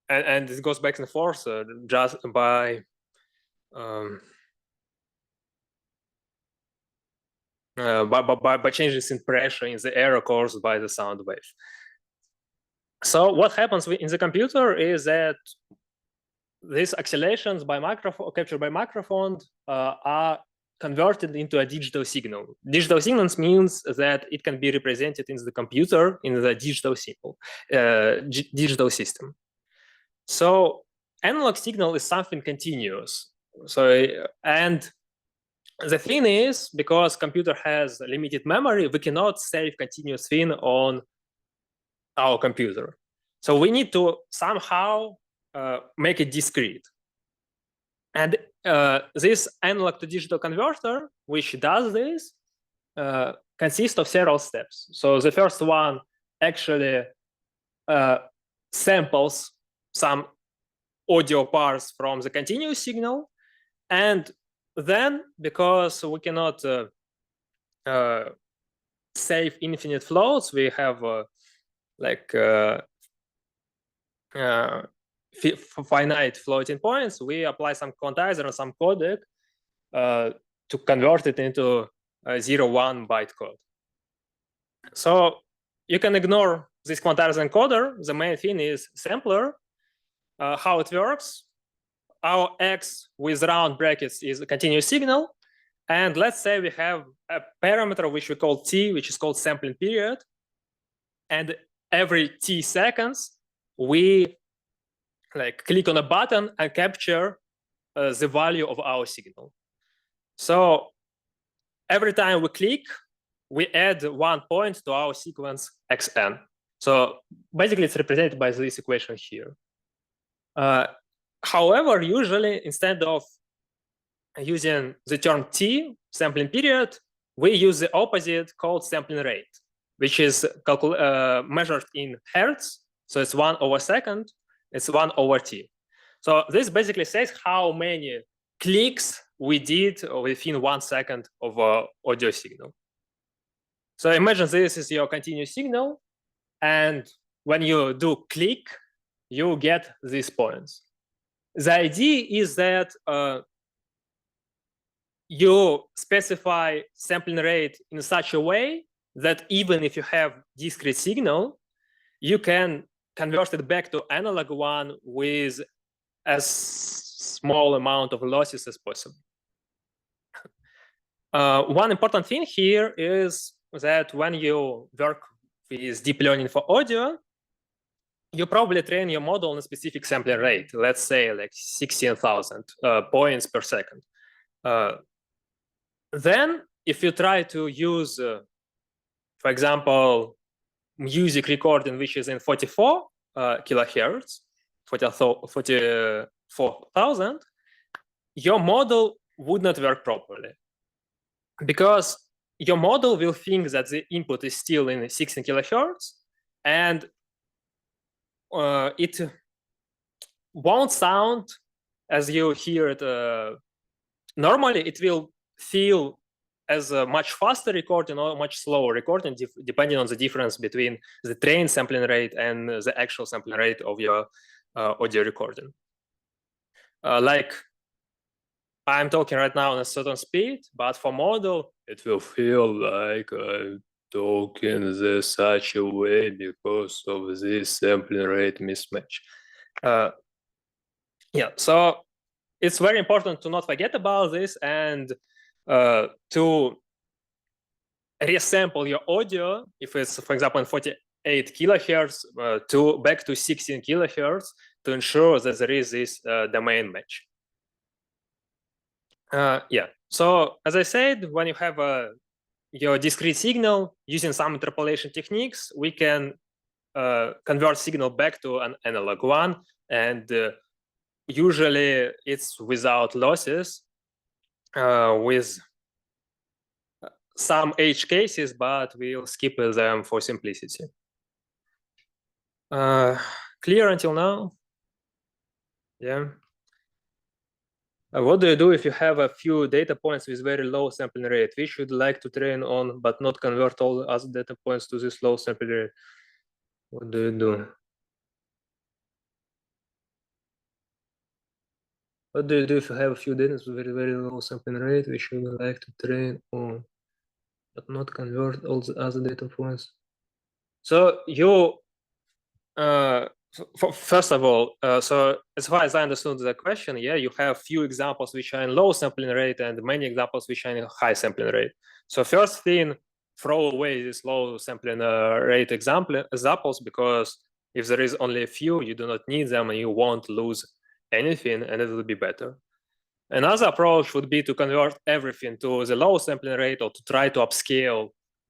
and it goes back and forth just by changes in pressure in the error caused by the sound wave. So what happens in the computer is that these oscillations captured by microphone are converted into a digital signal. Digital signals means that it can be represented in the computer in the digital system. So analog signal is something continuous. And the thing is, because computer has limited memory, we cannot save continuous thing on our computer. So we need to somehow make it discrete. And this analog to digital converter, which does this, consists of several steps. So the first one actually samples some audio parts from the continuous signal. And then, because we cannot save infinite floats, we have finite floating points. We apply some quantizer and some codec to convert it into a 0-1 byte code. So you can ignore this quantizer encoder. The main thing is sampler. How it works. Our X with round brackets is a continuous signal. And let's say we have a parameter which we call T, which is called sampling period. And every T seconds, we click on a button and capture the value of our signal. So every time we click, we add 1 point to our sequence xn. So basically, it's represented by this equation here. However, usually, instead of using the term T, sampling period, we use the opposite called sampling rate, which is measured in hertz. So it's 1/second. It's 1/t. So this basically says how many clicks we did within 1 second of audio signal. So imagine this is your continuous signal. And when you do click, you get these points. The idea is that you specify sampling rate in such a way that even if you have discrete signal, you can convert it back to analog one with as small amount of losses as possible. One important thing here is that when you work with deep learning for audio, you probably train your model on a specific sampling rate, let's say like 16,000 points per second. Then if you try to use, for example, music recording, which is in 44 kilohertz, 44,000, your model would not work properly. Because your model will think that the input is still in 16 kilohertz, and it won't sound as you hear it normally. It will feel as a much faster recording or much slower recording, depending on the difference between the trained sampling rate and the actual sampling rate of your audio recording. Like I'm talking right now on a certain speed, but for model, it will feel like I'm talking in such a way because of this sampling rate mismatch. Yeah, so it's very important to not forget about this and to resample your audio, if it's, for example, in 48 kilohertz, back to 16 kilohertz to ensure that there is this domain match. Yeah, so as I said, when you have your discrete signal, using some interpolation techniques, we can convert signal back to an analog one, and usually it's without losses, with some edge cases, but we'll skip them for simplicity. Clear until now? Yeah. What do you do if you have a few data points with very low sampling rate? We should like to train on, but not convert all the other data points to this low sampling rate. What do you do? What do you do if you have a few data with very, very low sampling rate, which you would like to train on, but not convert all the other data points? So you, first of all, so as far as I understood the question, yeah, you have few examples which are in low sampling rate and many examples which are in high sampling rate. So first thing, throw away these low sampling rate examples, because if there is only a few, you do not need them and you won't lose anything, and it will be better. Another approach would be to convert everything to the low sampling rate, or to try to upscale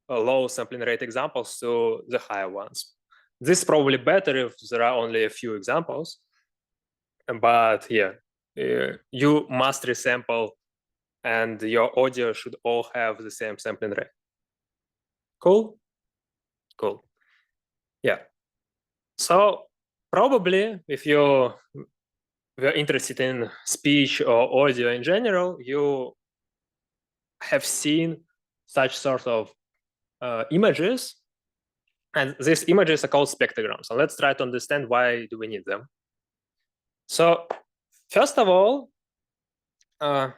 low sampling rate examples to the higher ones. This is probably better if there are only a few examples, but yeah, you must resample and your audio should all have the same sampling rate. Cool? Cool. Yeah. So probably if you're interested in speech or audio in general, you have seen such sort of images, and these images are called spectrograms. And let's try to understand why do we need them. So first of all, and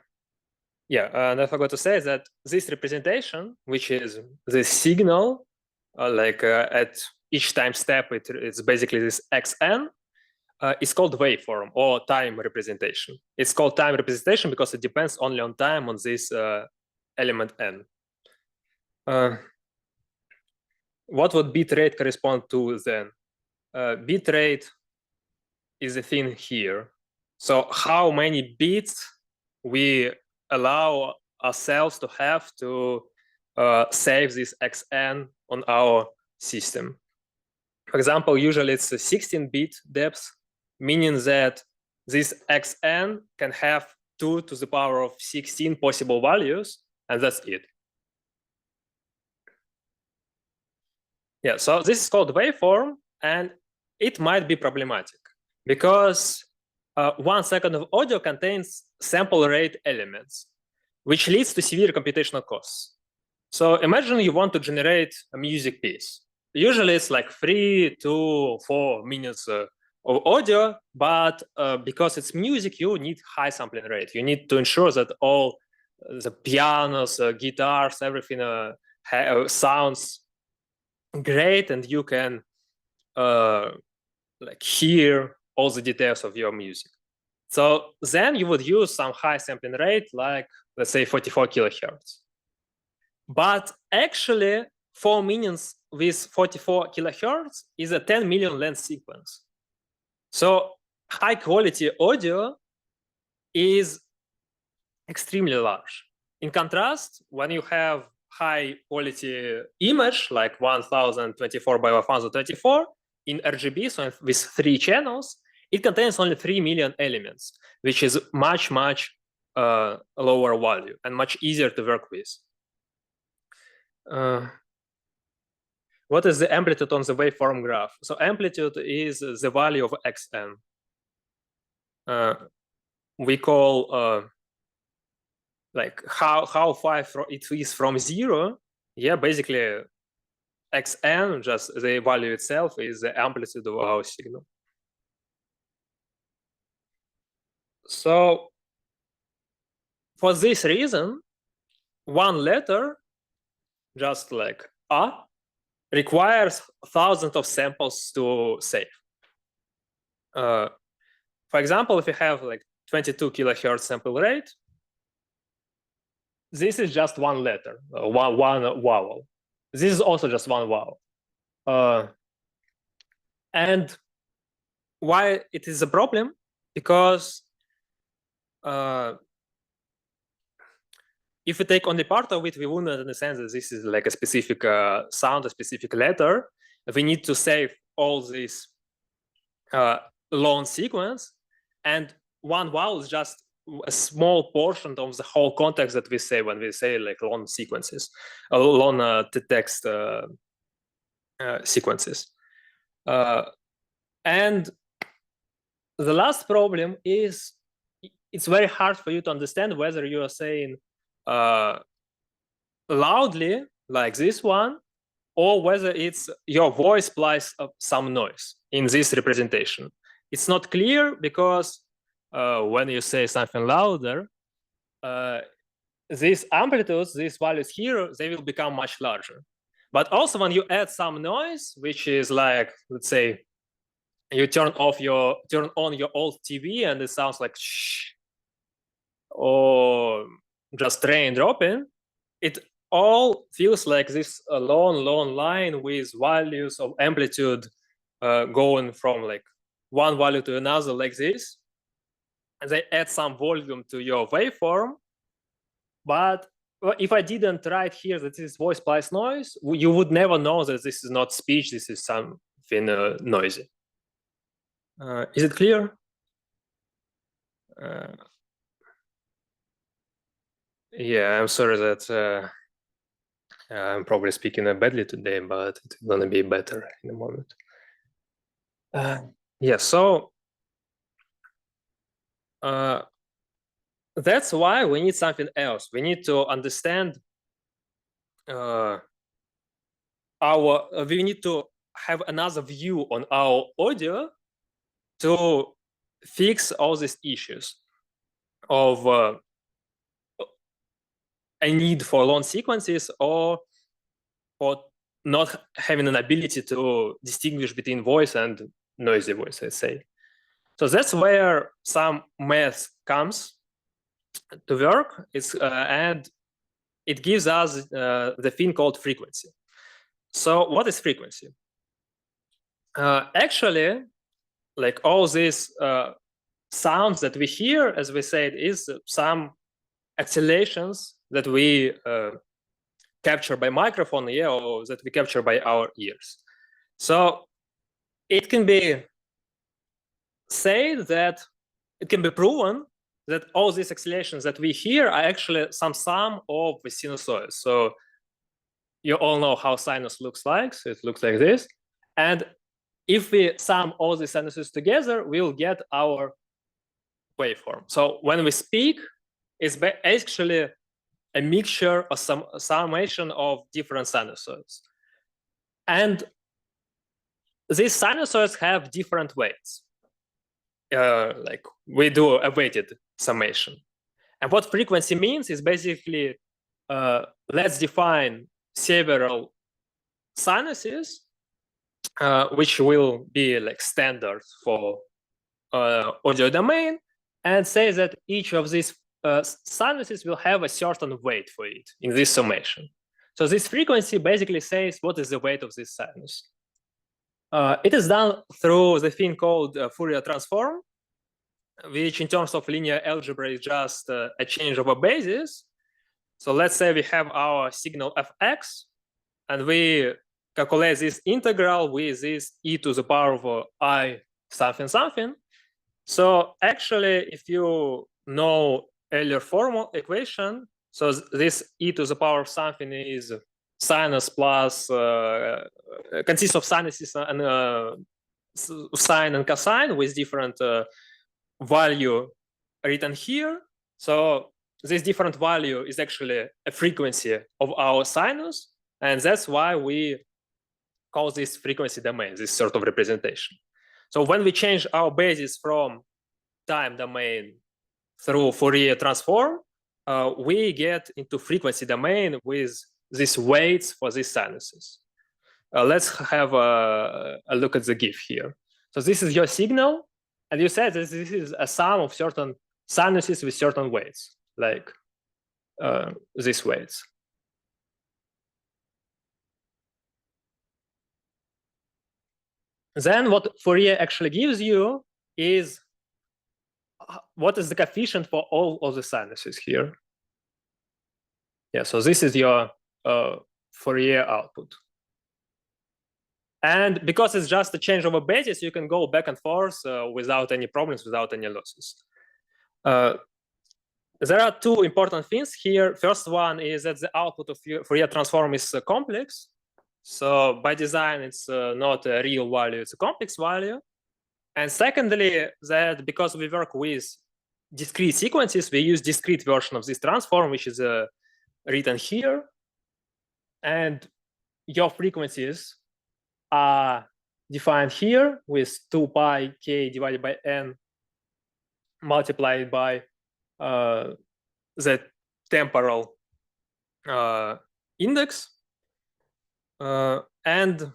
I forgot to say that this representation, which is the signal, at each time step, it's basically this xn, is called waveform or time representation. It's called time representation because it depends only on time on this element n. What would bit rate correspond to then? Bit rate is the thing here. So how many bits we allow ourselves to have to save this xn on our system. For example, usually it's a 16-bit depth, meaning that this xn can have 2 to the power of 16 possible values, and that's it. Yeah, so this is called waveform, and it might be problematic because 1 second of audio contains sample rate elements, which leads to severe computational costs. So imagine you want to generate a music piece. Usually it's like 3 to 4 minutes of audio, but because it's music, you need high sampling rate. You need to ensure that all the pianos, guitars, everything sounds great, and you can hear all the details of your music. So then you would use some high sampling rate, like let's say 44 kilohertz. But actually 4 minutes with 44 kilohertz is a 10 million length sequence. So high quality audio is extremely large. In contrast, when you have high quality image, like 1024 by 1024 in RGB, so with 3 channels, it contains only 3 million elements, which is much, much lower value and much easier to work with. What is the amplitude on the waveform graph? So amplitude is the value of xn. We call how far it is from 0. Yeah, basically xn, just the value itself, is the amplitude of our signal. So for this reason, one letter, just like A, requires thousands of samples to save. For example, if you have like 22 kilohertz sample rate, this is just one letter, one vowel. This is also just one vowel. And why it is a problem? Because if we take only part of it, we wouldn't understand that this is like a specific sound, a specific letter. We need to save all this long sequence, and one vowel is just a small portion of the whole context that we say when we say like long sequences, long text sequences. And the last problem is it's very hard for you to understand whether you are saying loudly, like this one, or whether it's your voice plus some noise in this representation. It's not clear because when you say something louder, these amplitudes, these values here, they will become much larger. But also when you add some noise, which is like, let's say, you turn on your old TV and it sounds like shh, or just rain dropping, it all feels like this long line with values of amplitude going from like one value to another like this. And they add some volume to your waveform. But if I didn't write here that this is voice plus noise, you would never know that this is not speech, this is something noisy. Is it clear? Yeah, I'm sorry that I'm probably speaking badly today, but it's gonna be better in a moment. Yeah, so that's why we need something else. We need to understand we need to have another view on our audio to fix all these issues of a need for long sequences or for not having an ability to distinguish between voice and noisy voice, let's say. So that's where some math comes to work. And it gives us the thing called frequency. So what is frequency? Actually, like all these sounds that we hear, as we said, is some accelerations that we capture by microphone, yeah, or that we capture by our ears. So it can be said that it can be proven that all these accelerations that we hear are actually some sum of the sinusoids. So you all know how sinus looks like. So it looks like this. And if we sum all the sinuses together, we'll get our waveform. So when we speak, it's actually a mixture or some summation of different sinusoids. And these sinusoids have different weights. Like we do a weighted summation. And what frequency means is basically, let's define several sinuses, which will be like standard for audio domain, and say that each of these sinuses will have a certain weight for it in this summation. So this frequency basically says what is the weight of this sinus. It is done through the thing called Fourier transform, which in terms of linear algebra is just a change of a basis. So let's say we have our signal fx, and we calculate this integral with this e to the power of I something something. So actually, if you know Euler formal equation, so this e to the power of something is sinus plus consists of sinuses and sine and cosine with different value written here. So this different value is actually a frequency of our sinus, and that's why we call this frequency domain, this sort of representation. So when we change our basis from time domain through Fourier transform, we get into frequency domain with these weights for these sinuses. Let's have a look at the GIF here. So this is your signal, and you said that this is a sum of certain sinuses with certain weights, like these weights. Then what Fourier actually gives you is what is the coefficient for all of the sinuses here. Yeah, so this is your Fourier output. And because it's just a change of a basis, you can go back and forth without any problems, without any losses. There are two important things here. First one is that the output of Fourier transform is complex. So by design, it's not a real value, it's a complex value. And secondly, that because we work with discrete sequences, we use discrete version of this transform, which is written here. And your frequencies are defined here with 2 pi k divided by n. multiplied by the temporal index. And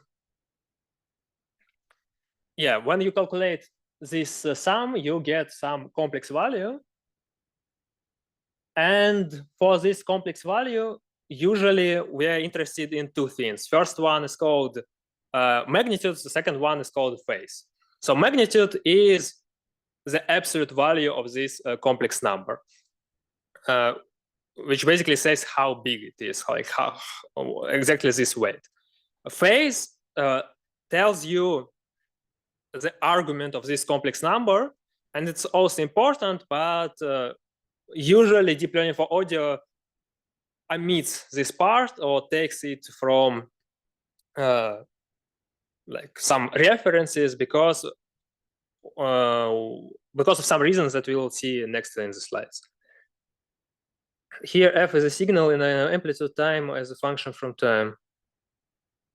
yeah, when you calculate this sum, you get some complex value. And for this complex value, usually we are interested in two things. First one is called magnitude. The second one is called phase. So magnitude is the absolute value of this complex number, which basically says how big it is, like how exactly this weight. A phase tells you the argument of this complex number, and it's also important, but usually deep learning for audio omits this part or takes it from like some references because of some reasons that we will see next in the slides. Here, f is a signal in an amplitude time as a function from time.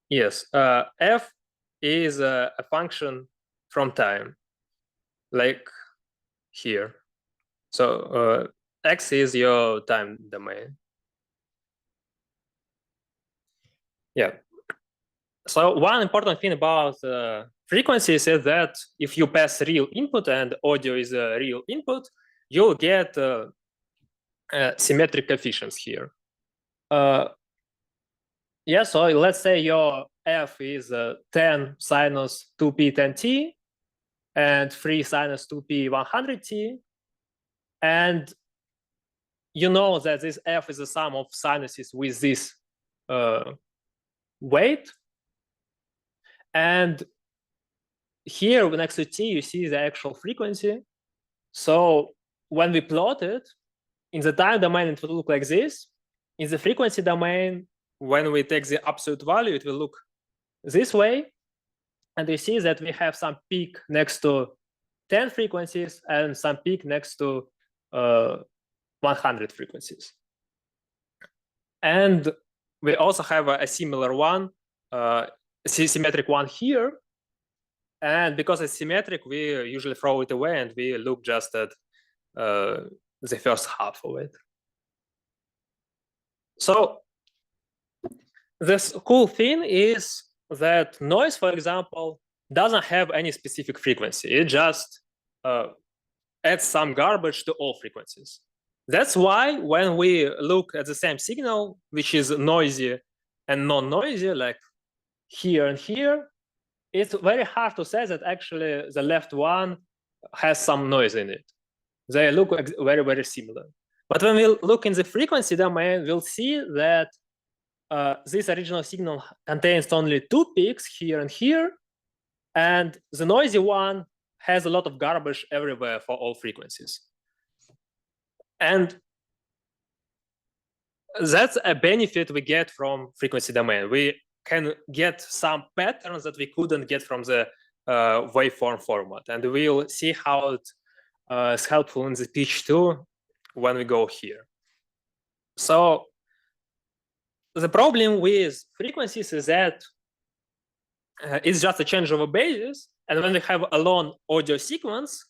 Yes, f is a function from time, like here. So x is your time domain. Yeah. So one important thing about frequencies is that if you pass real input and audio is a real input, you'll get symmetric coefficients here. Yeah, so let's say your f is 10 sinus 2p 10t and 3 sinus 2p 100t. And you know that this f is the sum of sinuses with this weight. And here next to t, you see the actual frequency. So when we plot it, in the time domain, it will look like this. In the frequency domain, when we take the absolute value, it will look this way. And you see that we have some peak next to 10 frequencies and some peak next to 100 frequencies. And we also have a similar one, symmetric one here. And because it's symmetric, we usually throw it away and we look just at the first half of it. So this cool thing is that noise, for example, doesn't have any specific frequency. It just adds some garbage to all frequencies. That's why when we look at the same signal, which is noisy and non-noisy, like here and here, it's very hard to say that actually the left one has some noise in it. They look very, very similar. But when we look in the frequency domain, we'll see that this original signal contains only 2 peaks here and here, and the noisy one has a lot of garbage everywhere for all frequencies. And that's a benefit we get from frequency domain. We can get some patterns that we couldn't get from the waveform format. And we'll see how it is helpful in the pitch too when we go here. So the problem with frequencies is that it's just a change of a basis. And when we have a long audio sequence,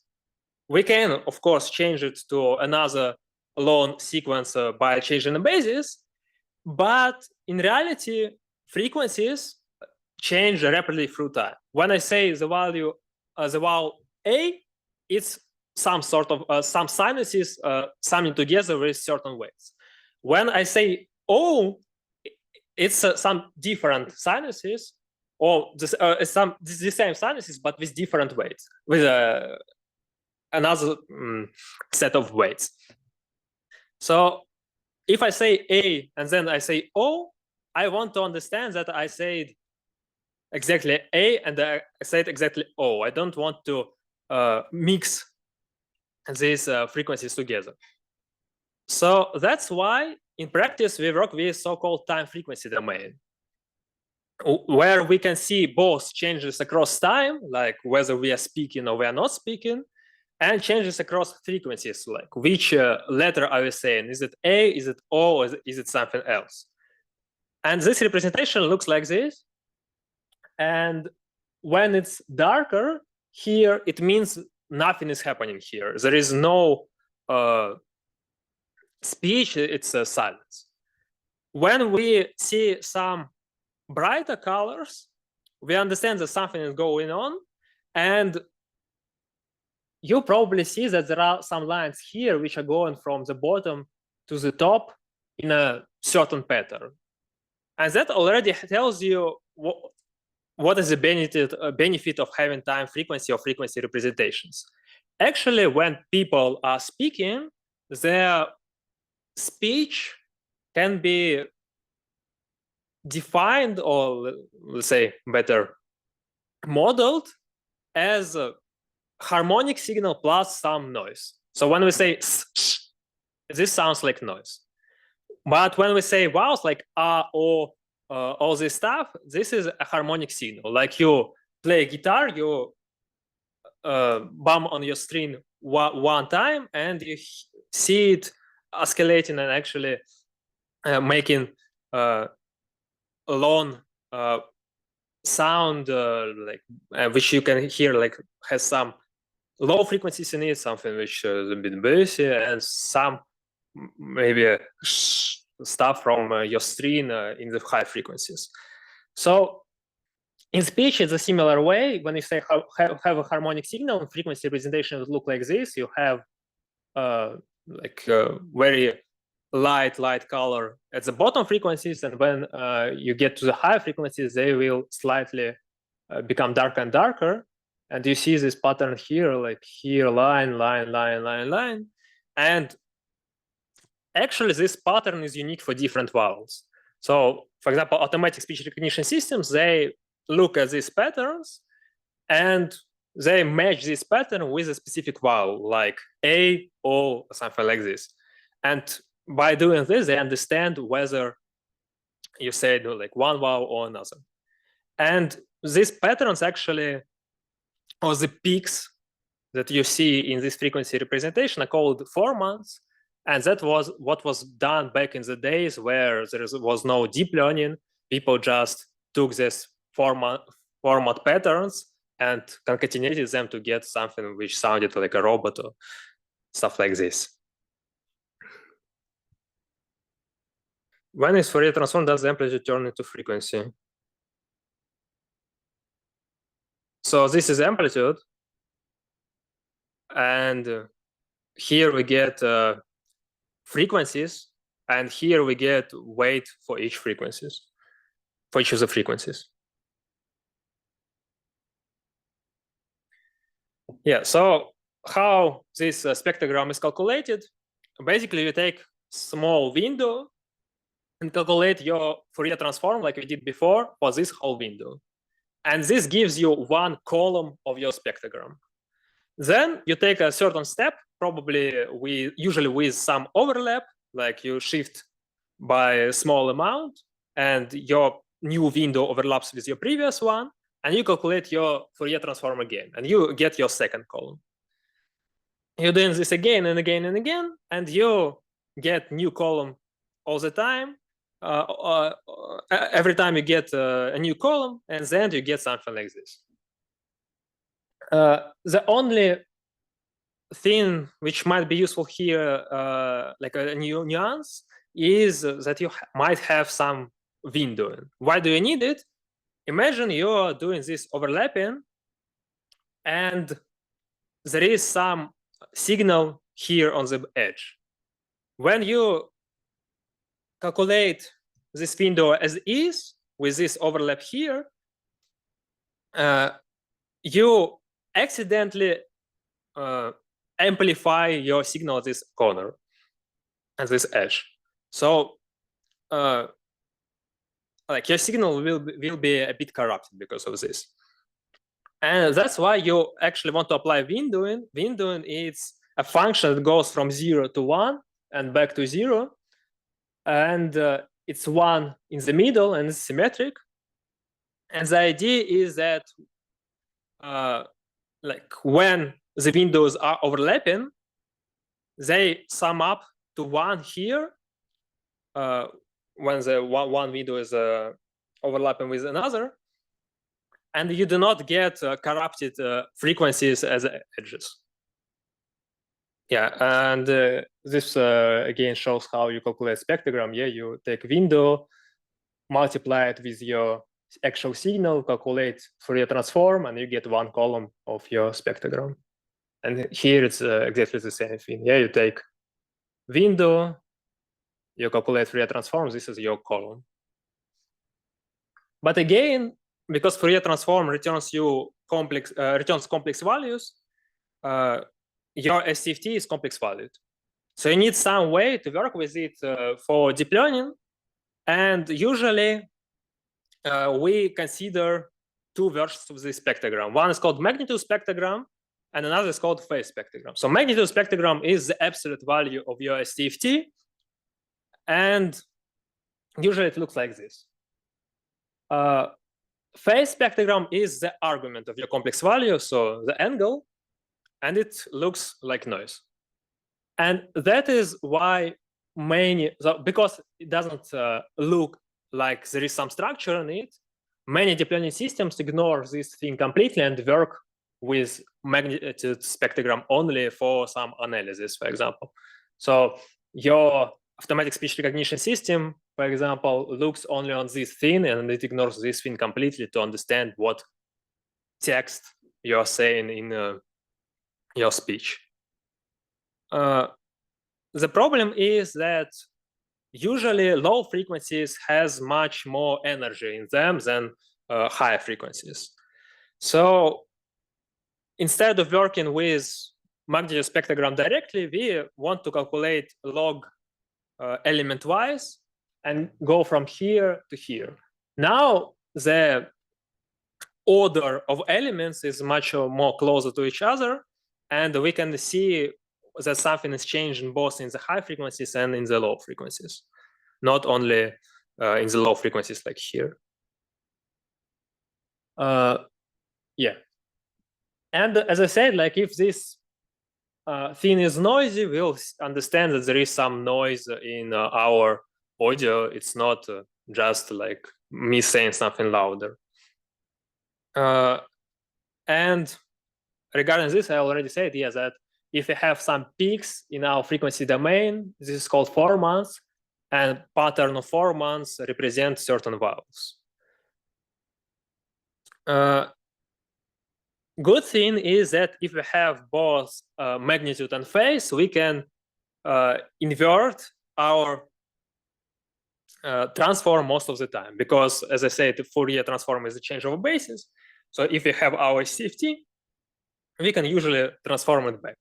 we can, of course, change it to another long sequence by changing the basis. But in reality, frequencies change rapidly through time. When I say the value, the vowel A, it's some sort of some sinuses summing together with certain weights. When I say O, it's some different sinuses, or the same sinuses, but with different weights, with another set of weights. So if I say A and then I say O, I want to understand that I said exactly A and I said exactly O. I don't want to mix these frequencies together. So that's why in practice we work with so-called time frequency domain, where we can see both changes across time, like whether we are speaking or we are not speaking, and changes across frequencies, like which letter are we saying? Is it A, is it O, or is it something else? And this representation looks like this. And when it's darker, here it means nothing is happening here. There is no speech, it's silence. When we see some brighter colors, we understand that something is going on, and you probably see that there are some lines here which are going from the bottom to the top in a certain pattern. And that already tells you what is the benefit of having time frequency or frequency representations. Actually, when people are speaking, their speech can be defined, or let's say better, modeled as a harmonic signal plus some noise. So when we say sh, this sounds like noise. But when we say vowels like o, all this stuff, this is a harmonic signal. Like you play guitar, you bump on your string one time, and you see it oscillating and actually making long sound, which you can hear, like has some low frequencies in it, something which is a bit bassy, and some maybe stuff from your string in the high frequencies. So in speech, it's a similar way. When you say have a harmonic signal, frequency representation would look like this. You have very light color at the bottom frequencies, and when you get to the high frequencies, they will slightly become darker and darker. And you see this pattern here, like here, line. And actually, this pattern is unique for different vowels. So, for example, automatic speech recognition systems, they look at these patterns and they match this pattern with a specific vowel, like A, O, or something like this. And by doing this, they understand whether you said like one vowel or another. And these patterns actually, or the peaks that you see in this frequency representation, are called formats. And that was what was done back in the days where there was no deep learning. People just took this format patterns and concatenated them to get something which sounded like a robot or stuff like this. When is Fourier transform, does the amplitude turn into frequency? So this is amplitude. And here we get frequencies, and here we get weight for each frequencies, for each of the frequencies. Yeah, so how this spectrogram is calculated? Basically, you take small window and calculate your Fourier transform like we did before for this whole window. And this gives you one column of your spectrogram. Then you take a certain step, probably usually with some overlap, like you shift by a small amount, and your new window overlaps with your previous one, and you calculate your Fourier transform again, and you get your second column. You're doing this again and again and again, and you get new column all the time. Every time you get a new column, and then you get something like this. The only thing which might be useful here, like a new nuance, is that you might have some windowing. Why do you need it? Imagine you're doing this overlapping, and there is some signal here on the edge. When you calculate this window as is, with this overlap here, you accidentally amplify your signal at this corner, at this edge. So like your signal will be a bit corrupted because of this. And that's why you actually want to apply windowing. Windowing is a function that goes from 0 to 1 and back to 0. And it's 1 in the middle, and it's symmetric. And the idea is that like when the windows are overlapping, they sum up to 1 here when the one window is overlapping with another. and you do not get corrupted frequencies as edges. Yeah, and this again shows how you calculate spectrogram. Yeah, you take window, multiply it with your actual signal, calculate Fourier transform, and you get one column of your spectrogram. And here it's exactly the same thing. Yeah, you take window, you calculate Fourier transform, this is your column. But again, because Fourier transform returns you complex values, your SCFT is complex valued. So you need some way to work with it for deep learning. And usually we consider two versions of the spectrogram. One is called magnitude spectrogram, and another is called phase spectrogram. So magnitude spectrogram is the absolute value of your STFT, and usually it looks like this. Phase spectrogram is the argument of your complex value, so the angle, and it looks like noise. And that is why because it doesn't look like there is some structure in it, many deep learning systems ignore this thing completely and work with magnitude spectrogram only for some analysis, for example. So your automatic speech recognition system, for example, looks only on this thing and it ignores this thing completely to understand what text you're saying in your speech. The problem is that usually low frequencies has much more energy in them than higher frequencies. So instead of working with magnitude spectrogram directly, we want to calculate log element-wise and go from here to here. Now the order of elements is much more closer to each other, and we can see that something is changing both in the high frequencies and in the low frequencies, not only in the low frequencies like here. Yeah. And as I said, like if this thing is noisy, we'll understand that there is some noise in our audio. It's not just like me saying something louder. And regarding this, I already said, yeah, that if we have some peaks in our frequency domain, this is called formants, and pattern of formants represent certain values. Good thing is that if we have both magnitude and phase, we can invert our transform most of the time, because as I said, the Fourier transform is a change of basis. So if we have our CFT, we can usually transform it back.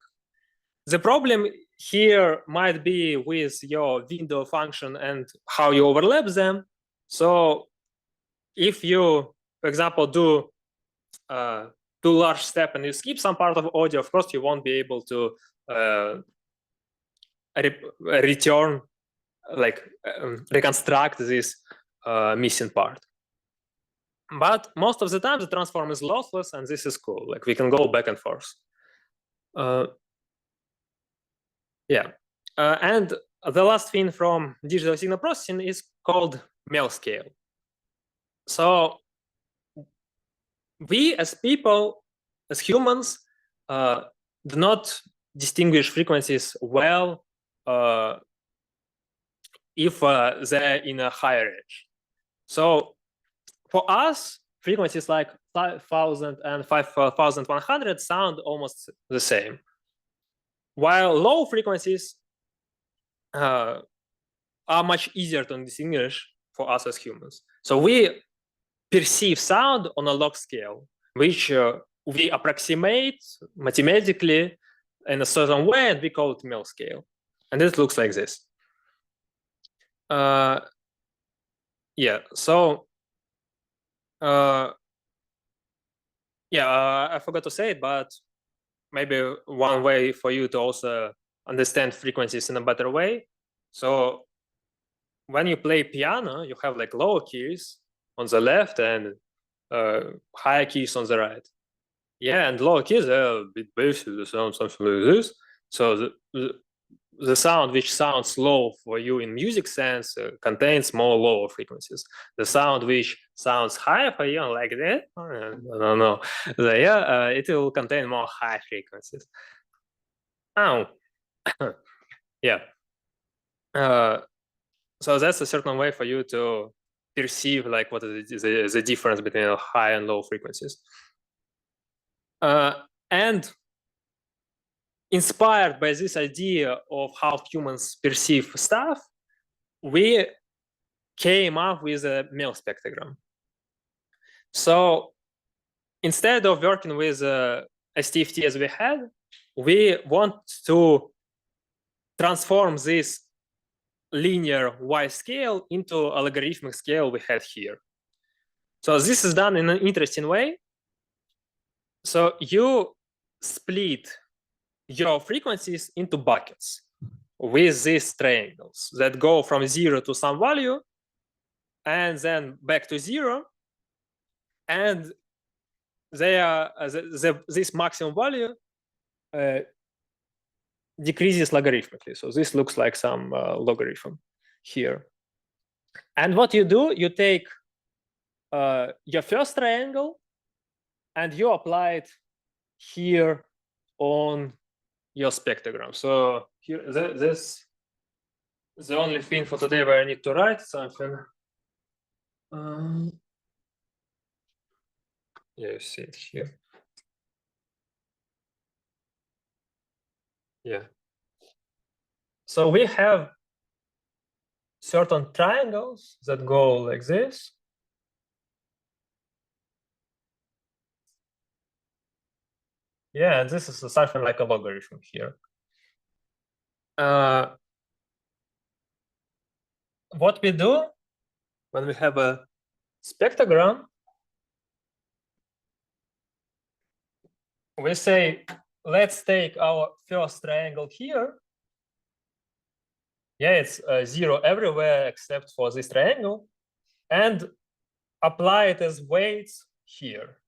The problem here might be with your window function and how you overlap them. So if you, for example, do too large step and you skip some part of audio, of course, you won't be able to return, like reconstruct this missing part. But most of the time, the transform is lossless, and this is cool. Like we can go back and forth. Yeah, and the last thing from digital signal processing is called Mel scale. So we as people, as humans, do not distinguish frequencies well if they're in a higher range. So for us, frequencies like 5,000 and 5,100 sound almost the same, while low frequencies are much easier to distinguish for us as humans. So we perceive sound on a log scale, which we approximate mathematically in a certain way, and we call it Mel scale. And it looks like this. Yeah, so I forgot to say it, but maybe one way for you to also understand frequencies in a better way. So when you play piano, you have like lower keys on the left and higher keys on the right. Yeah, and lower keys are a bit basic, they sound something like this. So the sound which sounds low for you in music sense contains more lower frequencies. The sound which sounds high for you, like that, I don't know, it will contain more high frequencies. Oh, yeah. So that's a certain way for you to perceive like what is the difference between high and low frequencies. And inspired by this idea of how humans perceive stuff, we came up with a Mel spectrogram. So instead of working with STFT as we had, we want to transform this linear Y scale into a logarithmic scale we had here. So this is done in an interesting way. So you split your frequencies into buckets with these triangles that go from 0 to some value and then back to 0. And they are this maximum value decreases logarithmically. So this looks like some logarithm here. And what you do, you take your first triangle and you apply it here on your spectrogram. So here, this is the only thing for today where I need to write something. Yeah, you see it here. Yeah. So we have certain triangles that go like this. Yeah, and this is something like a logarithm here. What we do when we have a spectrogram, we say, let's take our first triangle here. Yeah, it's 0 everywhere except for this triangle, and apply it as weights here.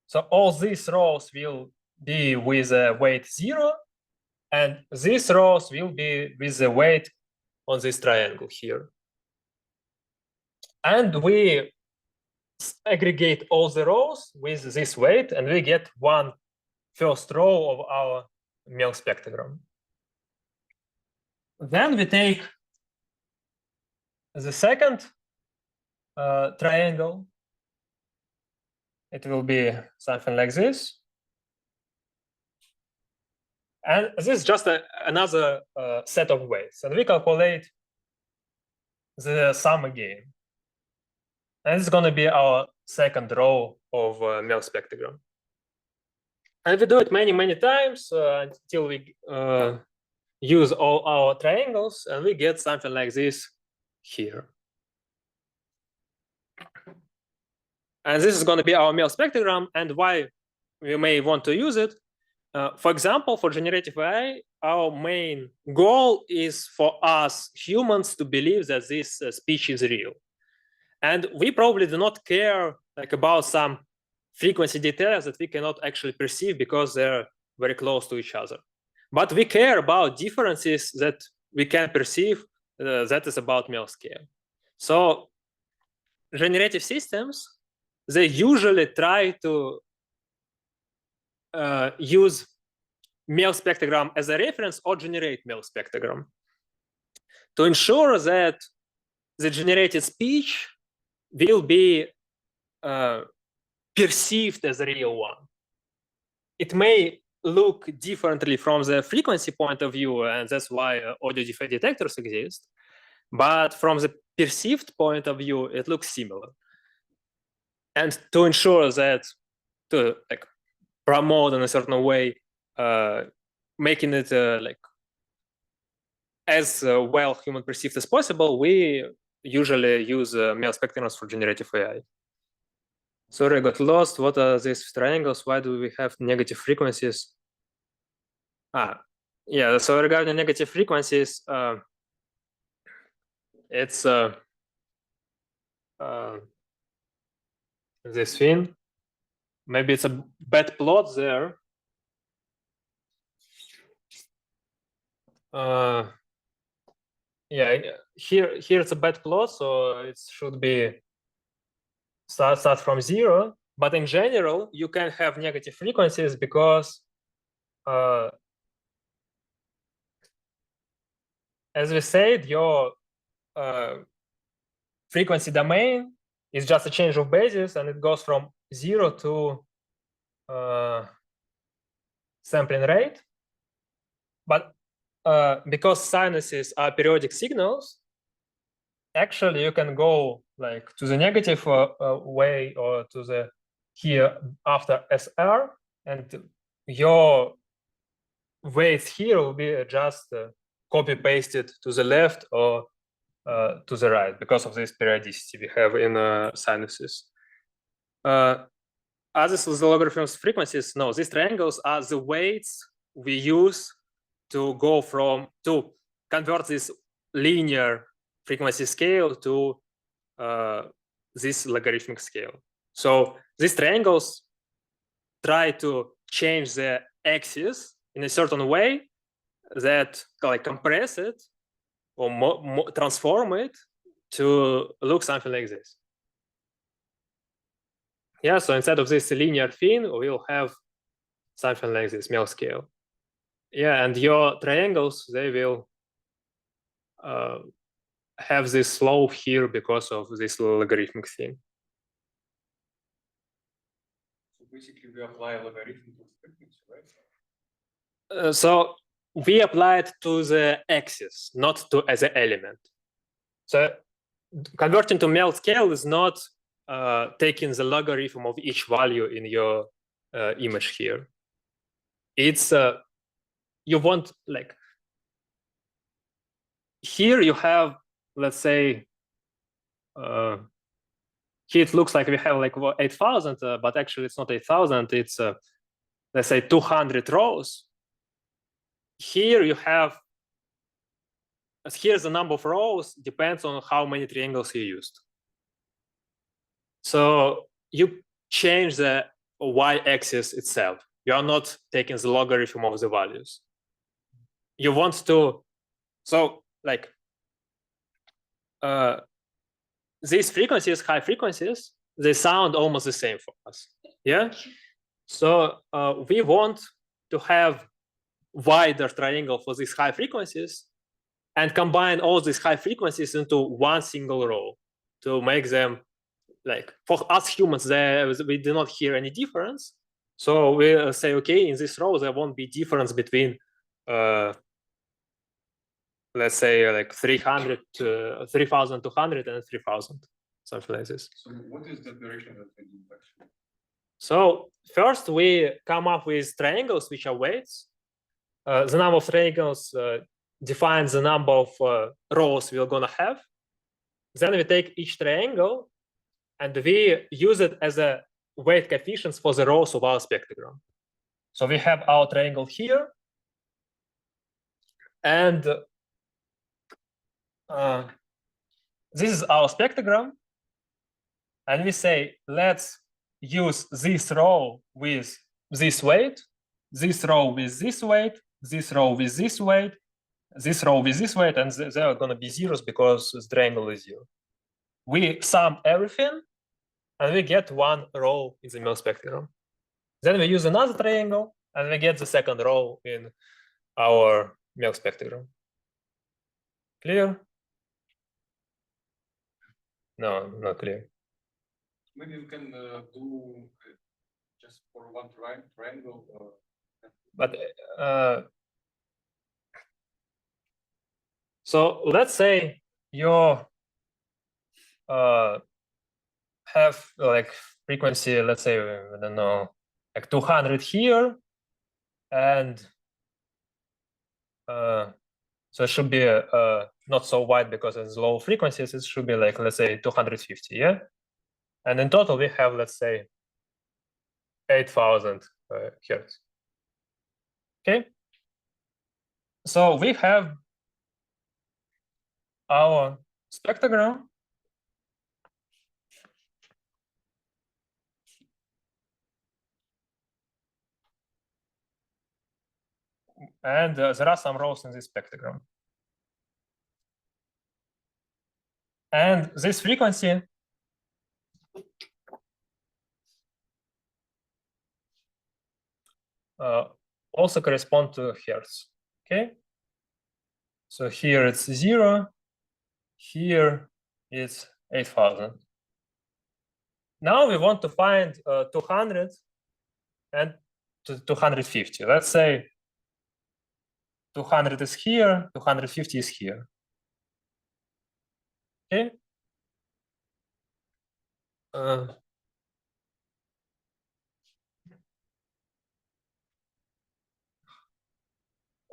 So all these rows will be with a weight 0, and these rows will be with the weight on this triangle here. And we aggregate all the rows with this weight, and we get one first row of our Mel spectrogram. Then we take the second triangle. It will be something like this. And this is just another set of weights. And we calculate the sum again. And it's going to be our second row of Mel spectrogram. And we do it many, many times until we use all our triangles, and we get something like this here. And this is going to be our Mel spectrogram, and why we may want to use it. For example, for generative AI, our main goal is for us humans to believe that this speech is real. And we probably do not care like about some frequency details that we cannot actually perceive because they're very close to each other. But we care about differences that we can perceive, that is about Mel scale. So generative systems, they usually try to use Mel spectrogram as a reference or generate Mel spectrogram to ensure that the generated speech will be perceived as a real one. It may look differently from the frequency point of view, and that's why audio defect detectors exist. But from the perceived point of view, it looks similar. And to ensure that, to like promote in a certain way, making it like as well human perceived as possible, we usually use Mel spectrograms for generative AI. Sorry, I got lost. What are these triangles? Why do we have negative frequencies? Yeah, so regarding negative frequencies, it's this thing. Maybe it's a bad plot there. Yeah, here it's a bad plot, so it should be start from 0. But in general, you can have negative frequencies because as we said, your frequency domain is just a change of basis, and it goes from 0 to sampling rate. But because sinuses are periodic signals, actually you can go like to the negative way or to the here after SR, and your weights here will be just copy pasted to the left or to the right because of this periodicity we have in sinuses. Others with the logarithms frequencies, no, these triangles are the weights we use to go from to convert this linear frequency scale to this logarithmic scale. So these triangles try to change the axis in a certain way that like compress it or transform it to look something like this. Yeah, so instead of this linear thing, we'll have something like this Mel scale. Yeah, and your triangles, they will have this slope here because of this logarithmic thing. So basically, we apply a logarithm to frequency, right? So we apply it to the axis, not to as an element. So converting to Mel scale is not taking the logarithm of each value in your image here. It's you want like here you have, let's say, here it looks like we have like 8,000, but actually it's not 8,000. It's let's say 200 rows. Here you have, here's the number of rows depends on how many triangles you used. So you change the y-axis itself. You are not taking the logarithm of the values. You want to, so like these frequencies, high frequencies, they sound almost the same for us. Yeah. So we want to have wider triangle for these high frequencies and combine all these high frequencies into one single row to make them like, for us humans, we do not hear any difference. So we say, okay, in this row, there won't be difference between, let's say, like 300, 3,200 and 3,000, something like this. So what is the duration that we need actually? So first we come up with triangles which are weights. The number of triangles defines the number of rows we're gonna have. Then we take each triangle and we use it as a weight coefficients for the rows of our spectrogram. So we have our triangle here, and this is our spectrogram. And we say, let's use this row with this weight, this row with this weight, this row with this weight, this row with this weight, and they are going to be zeros because the triangle is 0. We sum everything, and we get one row in the Mel spectrogram. Then we use another triangle, and we get the second row in our Mel spectrogram. Clear? No, not clear. Maybe we can do just for one triangle. But so let's say you have like frequency, let's say, I don't know, like 200 here, and so it should be not so wide because it's low frequencies. It should be like, let's say, 250, yeah? And in total, we have, let's say, 8,000 hertz. Okay? So we have our spectrogram. And there are some rows in this spectrogram. And this frequency also correspond to hertz. Okay. So here it's 0. Here it's 8,000. Now we want to find 200 and 250. Let's say 200 is here, 250 is here. Okay.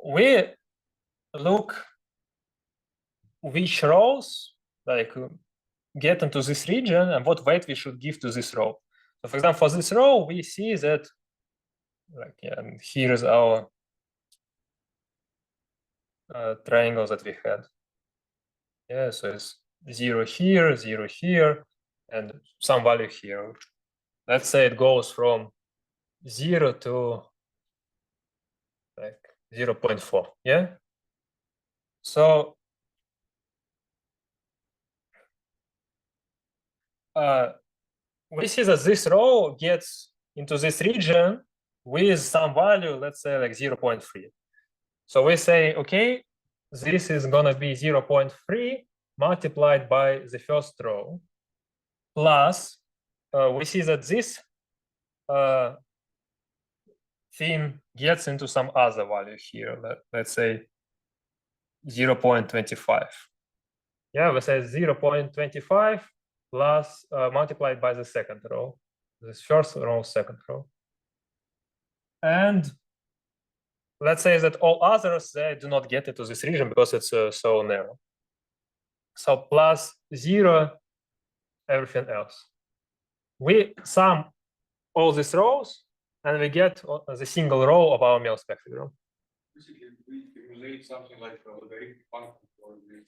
We look which rows like get into this region and what weight we should give to this row. So for example, for this row, we see that like here is our triangle that we had. Yeah, so it's 0 here, 0 here, and some value here. Let's say it goes from 0 to like 0.4. Yeah. So we see that this row gets into this region with some value, let's say like 0.3. So we say, okay, this is gonna be 0.3 multiplied by the first row, plus we see that this thing gets into some other value here. Let's say 0.25. Yeah, we say 0.25 plus multiplied by the second row, this first row, second row. And let's say that all others, they do not get into this region because it's so narrow. So plus 0, everything else. We sum all these rows and we get the single row of our Mel spectrogram. Basically, we relate something like a logarithmic function for this.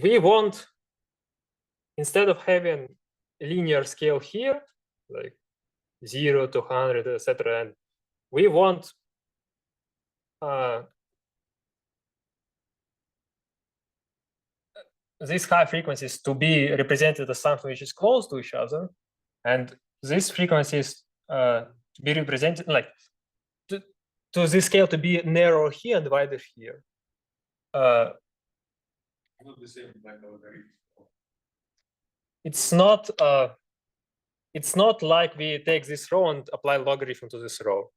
We want, instead of having a linear scale here, like 0 to 100, etc., and we want these high frequencies to be represented as something which is close to each other, and these frequencies to be represented like to this scale to be narrow here and wider here. Not the same like logarithm. It's not like we take this row and apply logarithm to this row.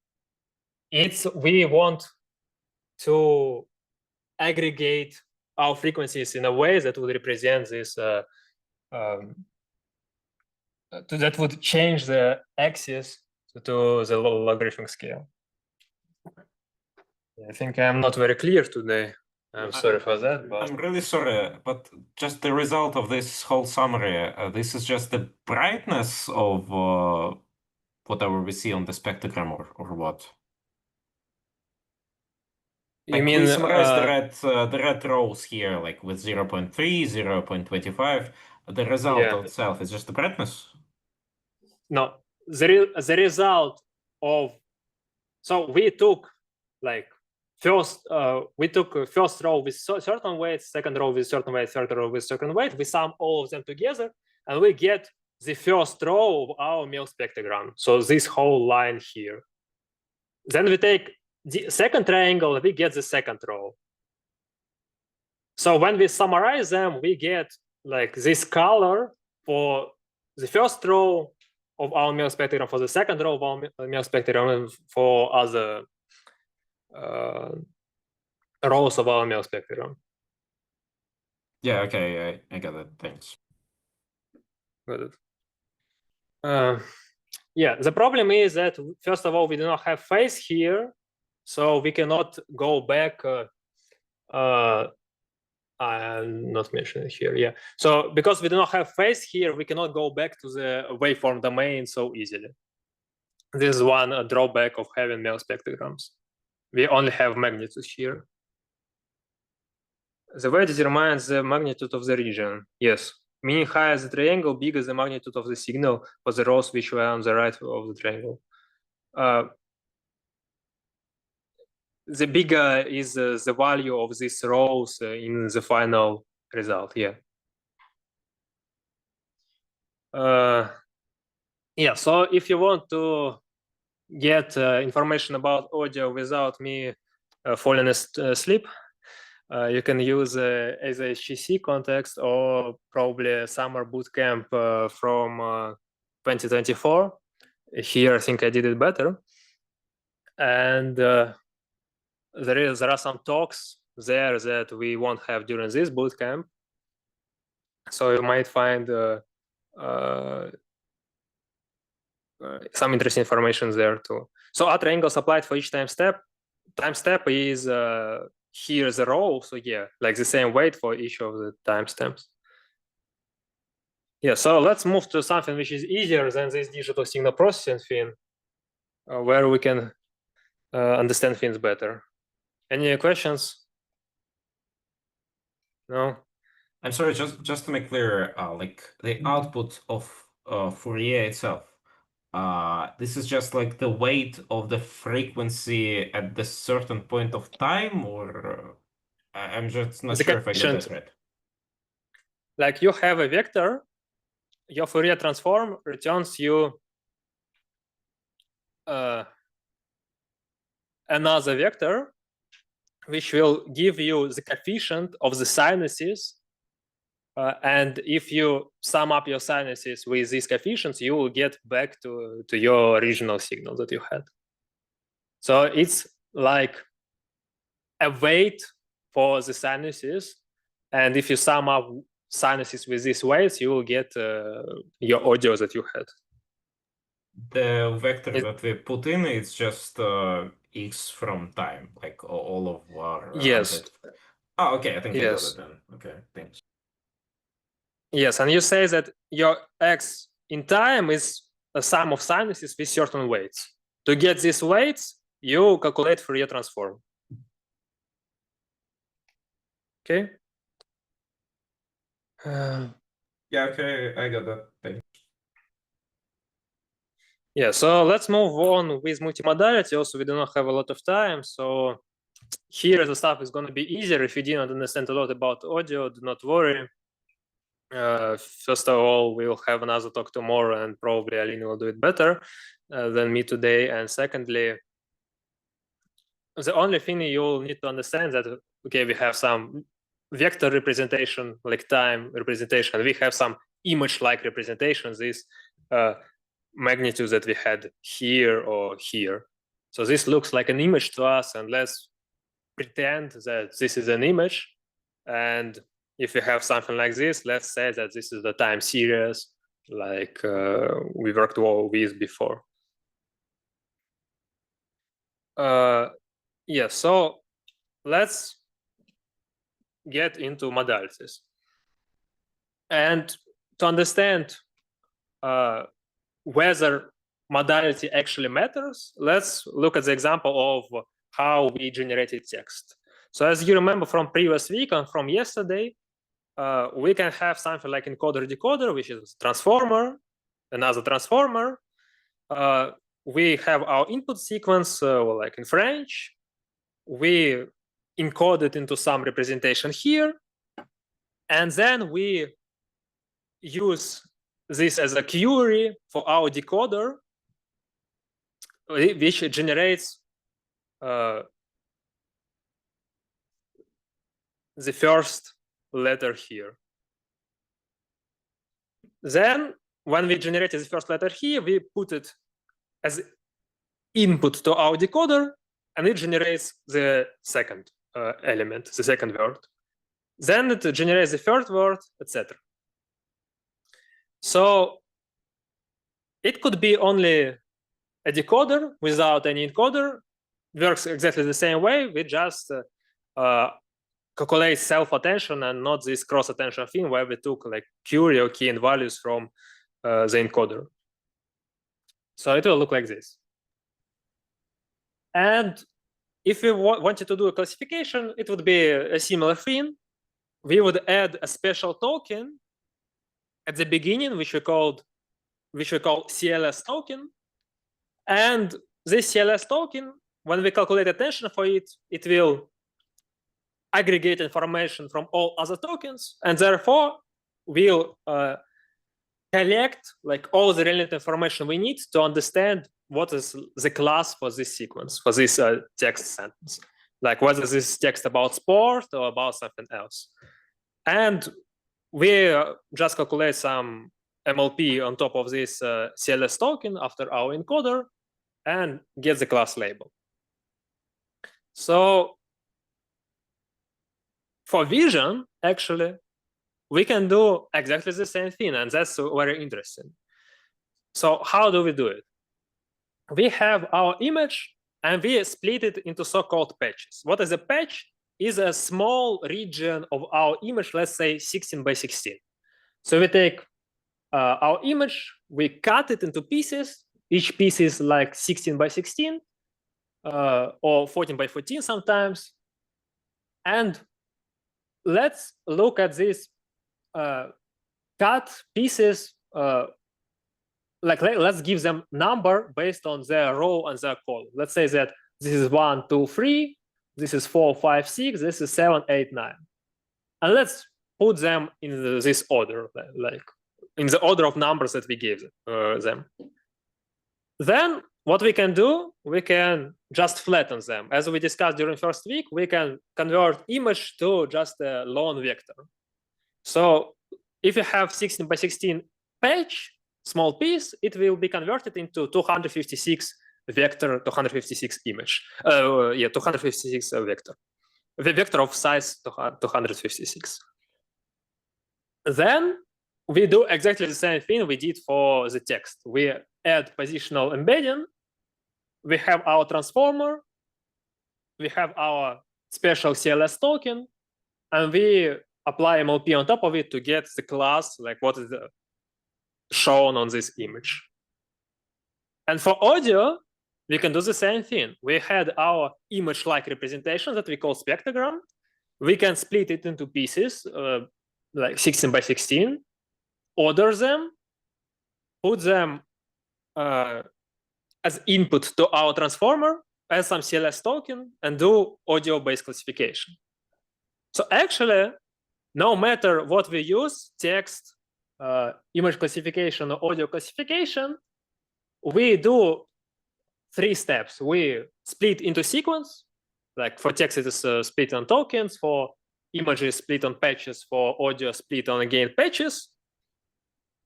It's we want to aggregate our frequencies in a way that would represent this that would change the axis to the logarithmic scale. I think I'm not very clear today. I'm sorry for that. But I'm really sorry, but just the result of this whole summary, this is just the brightness of whatever we see on the spectrogram, or what? you Like mean we summarize the red rows here, like with 0.3, 0.25. The result itself is just the brightness. No, the result of, so we took like first we took first row with certain weight, second row with certain weight, third row with certain weight. We sum all of them together and we get the first row of our Mel spectrogram. So this whole line here. Then we take the second triangle, we get the second row. So when we summarize them, we get like this color for the first row of our Mel spectrogram, for the second row of our Mel spectrogram, and for other rows of our Mel spectrogram. Yeah, okay, I got it. Thanks. Got it. Yeah, the problem is that first of all, we do not have phase here, so we cannot go back. I'm not mentioning here. Yeah, so because we do not have phase here, we cannot go back to the waveform domain so easily. This is one drawback of having Mel spectrograms. We only have magnitude here. The weight determines the magnitude of the region. Yes, meaning higher the triangle, bigger the magnitude of the signal for the rows which were on the right of the triangle. the bigger is the value of these rows in the final result. Yeah. Yeah. So if you want to get information about audio without me falling asleep, you can use either HTC context or probably summer bootcamp from 2024. Here, I think I did it better. And there are some talks there that we won't have during this bootcamp. So you might find some interesting information there too. So other angles applied for each time step. Time step is here the row. So yeah, like the same weight for each of the timestamps. Yeah, so let's move to something which is easier than this digital signal processing thing, where we can understand things better. Any questions? No? I'm sorry, just to make clear, like the output of Fourier itself, this is just like the weight of the frequency at the certain point of time, or I'm just not sure if I got that right. Like you have a vector, your Fourier transform returns you another vector, which will give you the coefficient of the sinuses. And if you sum up your sinuses with these coefficients, you will get back to your original signal that you had. So it's like a weight for the sinuses. And if you sum up sinuses with these weights, you will get your audio that you had. The vector that we put in, it's just x from time, like all of our... Yes. Oh, okay, I think I got Yes. it then. Okay, thanks. Yes, and you say that your x in time is a sum of sinuses with certain weights. To get these weights, you calculate Fourier transform. Okay. Yeah, okay, I got that. Thanks. Yeah, so let's move on with multimodality. Also, we do not have a lot of time. So here the stuff is going to be easier. If you didn't understand a lot about audio, do not worry. First of all, we will have another talk tomorrow, and probably Aline will do it better than me today. And secondly, the only thing you'll need to understand that, okay, we have some vector representation, like time representation. We have some image-like representations, this magnitude that we had here or here. So this looks like an image to us, and let's pretend that this is an image. And if we have something like this, let's say that this is the time series, like we worked with before. Yeah, so let's get into modalities. And to understand whether modality actually matters, let's look at the example of how we generated text. So as you remember from previous week and from yesterday, we can have something like encoder-decoder, which is transformer, another transformer. We have our input sequence, like in French. We encode it into some representation here. And then we use this as a query for our decoder, which generates the first letter here. Then, when we generated the first letter here, we put it as input to our decoder, and it generates the second element, the second word. Then it generates the third word, etc. So it could be only a decoder without any encoder. It works exactly the same way. We just calculate self-attention and not this cross-attention thing where we took like query or key and values from the encoder. So it will look like this. And if we wanted to do a classification, it would be a similar thing. We would add a special token at the beginning, which we call CLS token. And this CLS token, when we calculate attention for it, it will aggregate information from all other tokens, and therefore will collect like all the relevant information we need to understand what is the class for this sequence, for this text sentence, like whether this is text about sport or about something else. And we just calculate some MLP on top of this CLS token after our encoder and get the class label. So for vision, actually, we can do exactly the same thing, and that's very interesting. So how do we do it? We have our image, and we split it into so-called patches. What is a patch? Is a small region of our image, let's say 16 by 16. So we take our image, we cut it into pieces. Each piece is like 16 by 16 or 14 by 14 sometimes. And let's look at these cut pieces. Let's give them number based on their row and their column. Let's say that this is 1, 2, 3. This is 4, 5, 6. This is 7, 8, 9. And let's put them in this order, like in the order of numbers that we gave them. Then what we can do, we can just flatten them. As we discussed during first week, we can convert image to just a lone vector. So if you have 16 by 16 patch, small piece, it will be converted into 256 vector, 256 image. 256 vector. The vector of size 256. Then we do exactly the same thing we did for the text. We add positional embedding. We have our transformer. We have our special CLS token, and we apply MLP on top of it to get the class, like what is shown on this image. And for audio, we can do the same thing. We had our image-like representation that we call spectrogram. We can split it into pieces, like 16 by 16, order them, put them as input to our transformer, add some CLS token, and do audio-based classification. So actually, no matter what we use, text, image classification, or audio classification, we do 3 steps. We split into sequence, like for text it is split on tokens, for images split on patches, for audio split on again patches.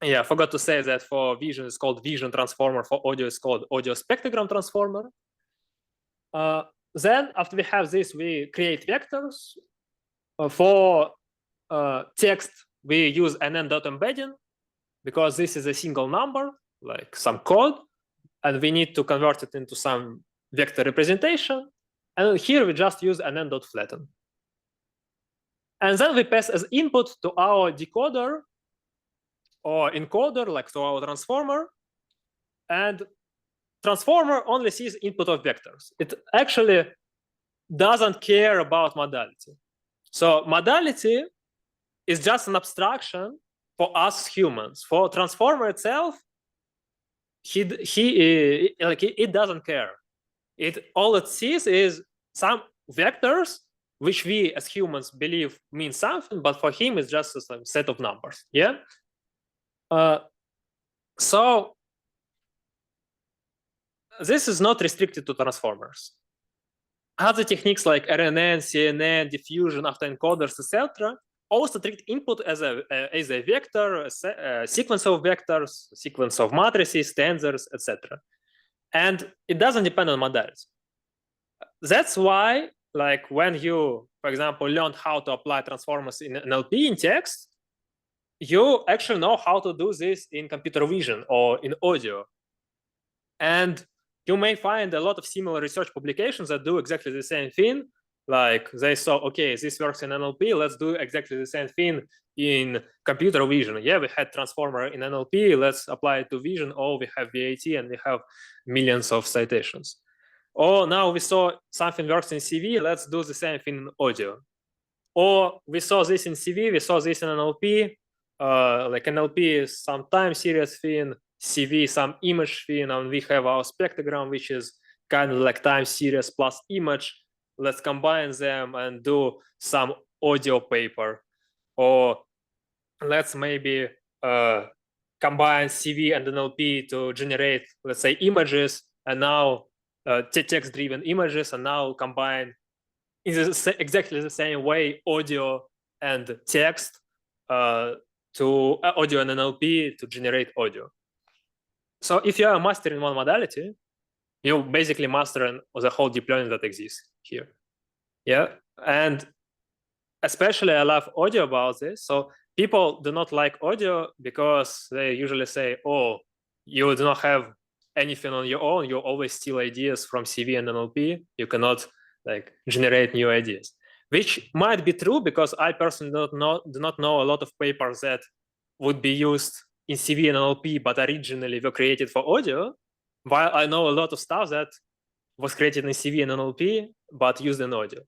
Yeah, I forgot to say that for vision it's called vision transformer, for audio it's called audio spectrogram transformer. Then after we have this, we create vectors. For text, we use nn.embedding because this is a single number, like some code, and we need to convert it into some vector representation. And here we just use nn.flatten. And then we pass as input to our decoder or encoder, like to our transformer. And transformer only sees input of vectors. It actually doesn't care about modality. So modality is just an abstraction for us humans. For transformer itself, it doesn't care. All it sees is some vectors which we as humans believe mean something, but for him it's just a set of numbers. Yeah. So this is not restricted to transformers. Other techniques like RNN, CNN, diffusion, autoencoders, etc., also treat input as a vector, a sequence of vectors, sequence of matrices, tensors, etc. And it doesn't depend on modality. That's why, like when you, for example, learned how to apply transformers in NLP in text, you actually know how to do this in computer vision or in audio. And you may find a lot of similar research publications that do exactly the same thing. Like they saw, okay, this works in NLP, let's do exactly the same thing in computer vision. Yeah, we had transformer in NLP, let's apply it to vision. Oh, we have VAT and we have millions of citations. Oh, now we saw something works in CV, let's do the same thing in audio. Or we saw this in CV, we saw this in NLP. Like NLP is some time series thing, CV some image thing, and we have our spectrogram, which is kind of like time series plus image. Let's combine them and do some audio paper. Or let's maybe combine CV and NLP to generate, let's say, images, and now text-driven images, and now combine in exactly the same way audio and text to audio and NLP to generate audio. So if you are mastering one modality, you basically mastering the whole deep learning that exists here. Yeah, and especially I love audio about this. So people do not like audio because they usually say, oh, you do not have anything on your own. You always steal ideas from CV and NLP. You cannot like generate new ideas, which might be true because I personally do not know a lot of papers that would be used in CV and NLP, but originally were created for audio, while I know a lot of stuff that was created in CV and NLP, but used in audio.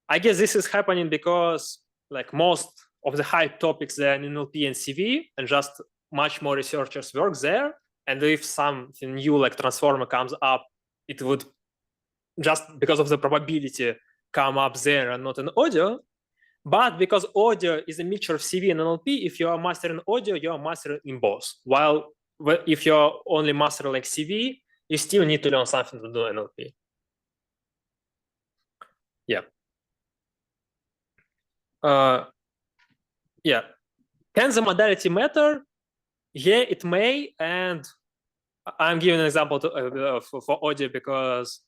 I guess this is happening because like most of the hype topics there in NLP and CV, and just much more researchers work there. And if something new like transformer comes up, it would just because of the probability come up there and not in audio. But because audio is a mixture of CV and NLP, if you are mastering audio, you are mastering in both. While if you're only mastering like CV, you still need to learn something to do NLP. Yeah. Yeah. Can the modality matter? Yeah, it may. And I'm giving an example for audio because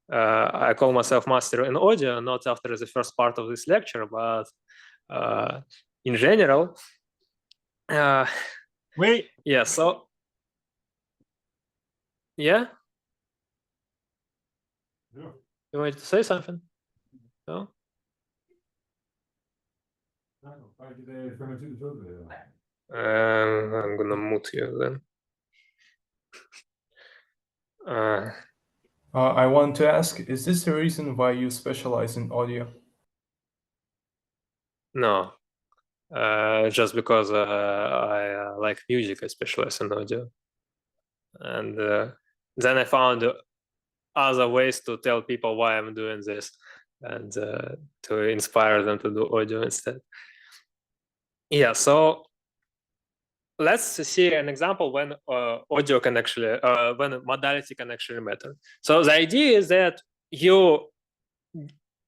I call myself master in audio, not after the first part of this lecture, but in general. Wait. Yeah, so. Yeah? Yeah. You want to say something? No? I'm gonna mute you then. I want to ask, is this the reason why you specialize in audio? No, just because I like music, I specialize in audio. And then I found other ways to tell people why I'm doing this and to inspire them to do audio instead. Yeah, so let's see an example when audio can actually, when modality can actually matter. So the idea is that you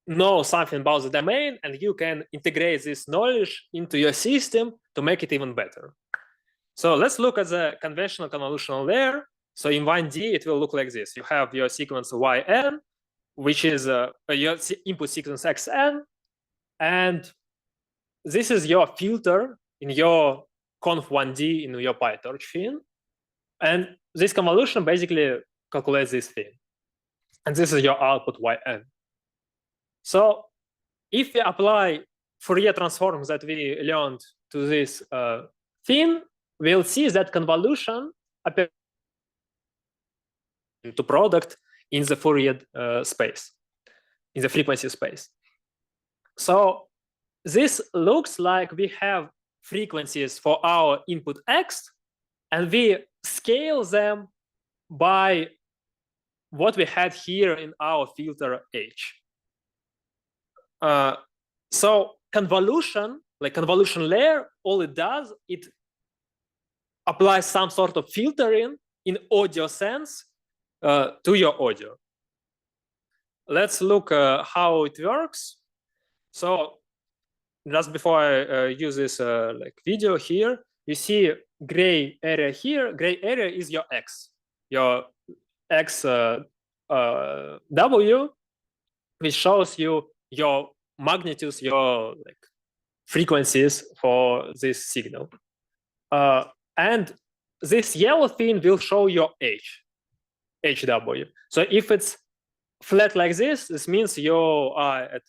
know something about the domain and you can integrate this knowledge into your system to make it even better. So let's look at the conventional convolutional layer. So in 1D, it will look like this. You have your sequence yn, which is your input sequence xn, and this is your filter in your conv1D in your PyTorch thing. And this convolution basically calculates this thing. And this is your output yn. So if we apply Fourier transforms that we learned to this thing, we'll see that convolution appears to product in the Fourier space, in the frequency space. So this looks like we have frequencies for our input x, and we scale them by what we had here in our filter h. So convolution, like convolution layer, all it does, it applies some sort of filtering in audio sense to your audio. Let's look how it works. So just before I use this like video here, you see gray area here. Gray area is your x w, which shows you your magnitudes, your like frequencies for this signal. And this yellow thing will show your hw. So if it's flat like this means you are at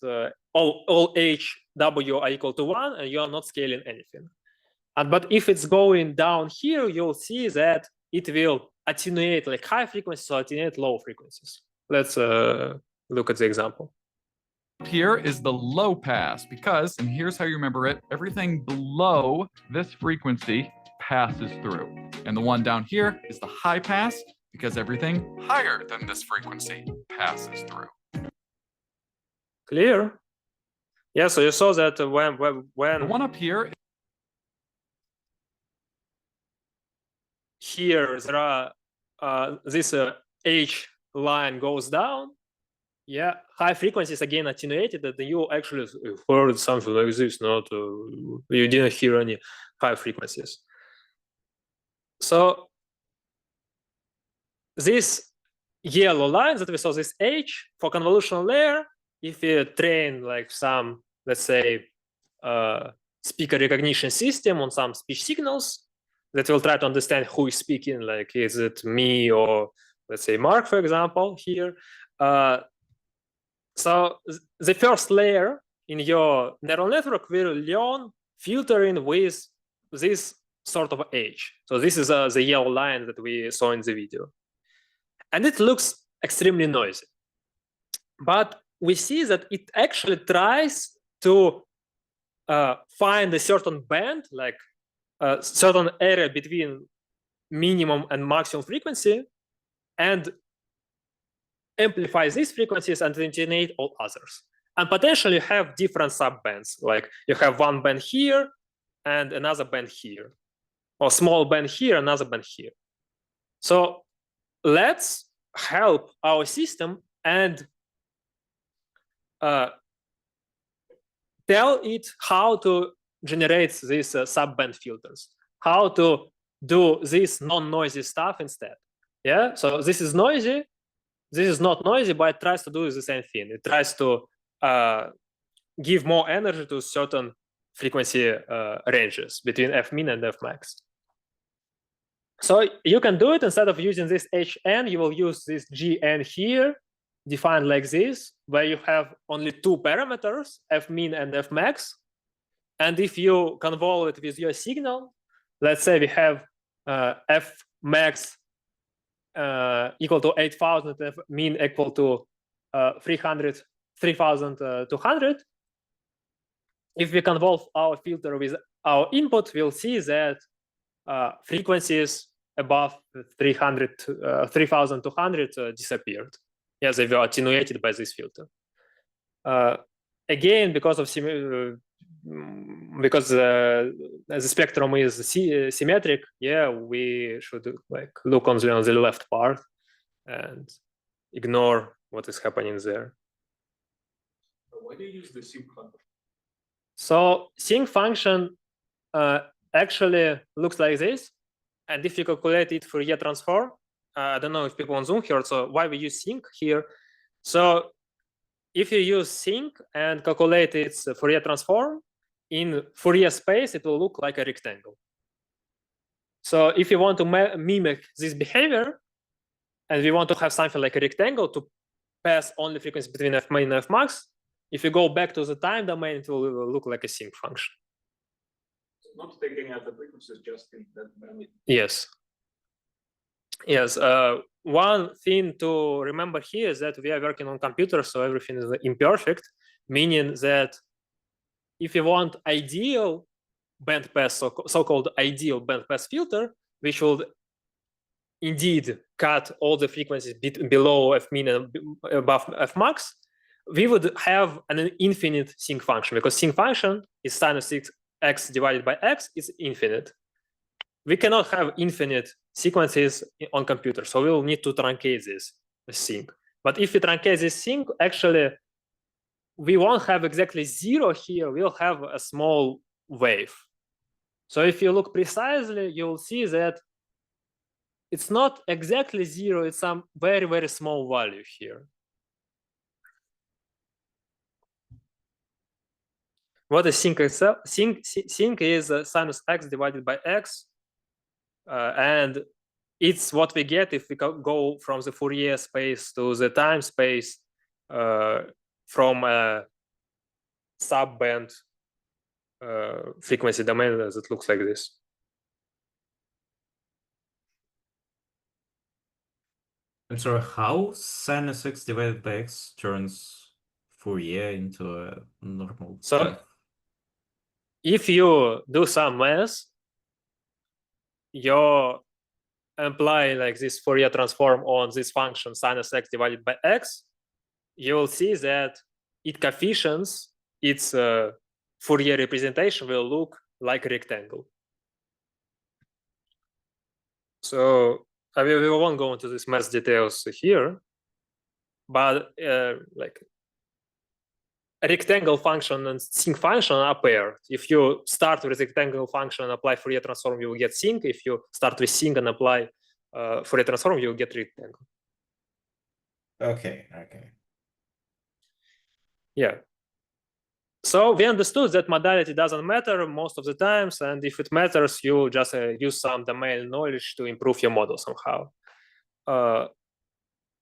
all hw are equal to 1 and you are not scaling anything. But if it's going down here, you'll see that it will attenuate like high frequencies or attenuate low frequencies. Let's look at the example. Here is the low pass because, and here's how you remember it, everything below this frequency passes through. And the one down here is the high pass, because everything higher than this frequency passes through. Clear? Yeah, so you saw that The one up here, here there are this H line goes down. Yeah, high frequencies again attenuated, and you actually heard something like this. Not you didn't hear any high frequencies. So this yellow line that we saw, this H for convolutional layer, if you train like some, let's say, speaker recognition system on some speech signals that will try to understand who is speaking, like is it me or let's say Mark, for example, here. So the first layer in your neural network will learn filtering with this sort of H. So this is the yellow line that we saw in the video. And it looks extremely noisy. But we see that it actually tries to find a certain band, like a certain area between minimum and maximum frequency, and amplify these frequencies and attenuate all others. And potentially have different subbands, like you have one band here and another band here, or small band here, another band here. So let's help our system and tell it how to generate these subband filters, how to do this non-noisy stuff instead. Yeah, so this is noisy. This is not noisy, but it tries to do the same thing. It tries to give more energy to certain frequency ranges between Fmin and Fmax. So you can do it instead of using this Hn, you will use this Gn here, defined like this, where you have only two parameters, Fmin and Fmax. And if you convolve it with your signal, let's say we have Fmax equal to 8,000, Fmin equal to 3,200. If we convolve our filter with our input, we'll see that frequencies above 3,200 disappeared. Yeah, they were attenuated by this filter. Again, because of the spectrum is symmetric, yeah, we should like look on the left part and ignore what is happening there. Why do you use the sync function? So sync function actually looks like this, and if you calculate it Fourier transform, I don't know if people on Zoom heard. So why we use sync here? So if you use sync and calculate its Fourier transform in Fourier space, it will look like a rectangle. So if you want to mimic this behavior, and we want to have something like a rectangle to pass only frequency between Fmin and Fmax, if you go back to the time domain, it will look like a sync function. Not taking out the frequencies, just in that band. Yes. Yes. One thing to remember here is that we are working on computers, so everything is imperfect, meaning that if you want ideal bandpass, so-called ideal bandpass filter, we should indeed cut all the frequencies below Fmin and above Fmax, we would have an infinite sync function, because sync function is sinus x divided by x is infinite. We cannot have infinite sequences on computers, so we'll need to truncate this sync. But if we truncate this sync, actually, we won't have exactly zero here. We'll have a small wave. So if you look precisely, you'll see that it's not exactly zero. It's some very, very small value here. What is sync itself? Sync is sinus x divided by x. And it's what we get if we go from the Fourier space to the time space from a subband frequency domain that looks like this. I'm sorry, how sinus x divided by x turns Fourier into a normal? So if you do some math, your apply like this Fourier transform on this function sinus x divided by x, you will see that its coefficients, its Fourier representation will look like a rectangle. So we won't go into these math details here, but like a rectangle function and sinc function are paired. If you start with rectangle function and apply Fourier transform, you will get sinc. If you start with sinc and apply Fourier transform, you will get rectangle. Okay. Yeah. So we understood that modality doesn't matter most of the times, and if it matters, you just use some domain knowledge to improve your model somehow.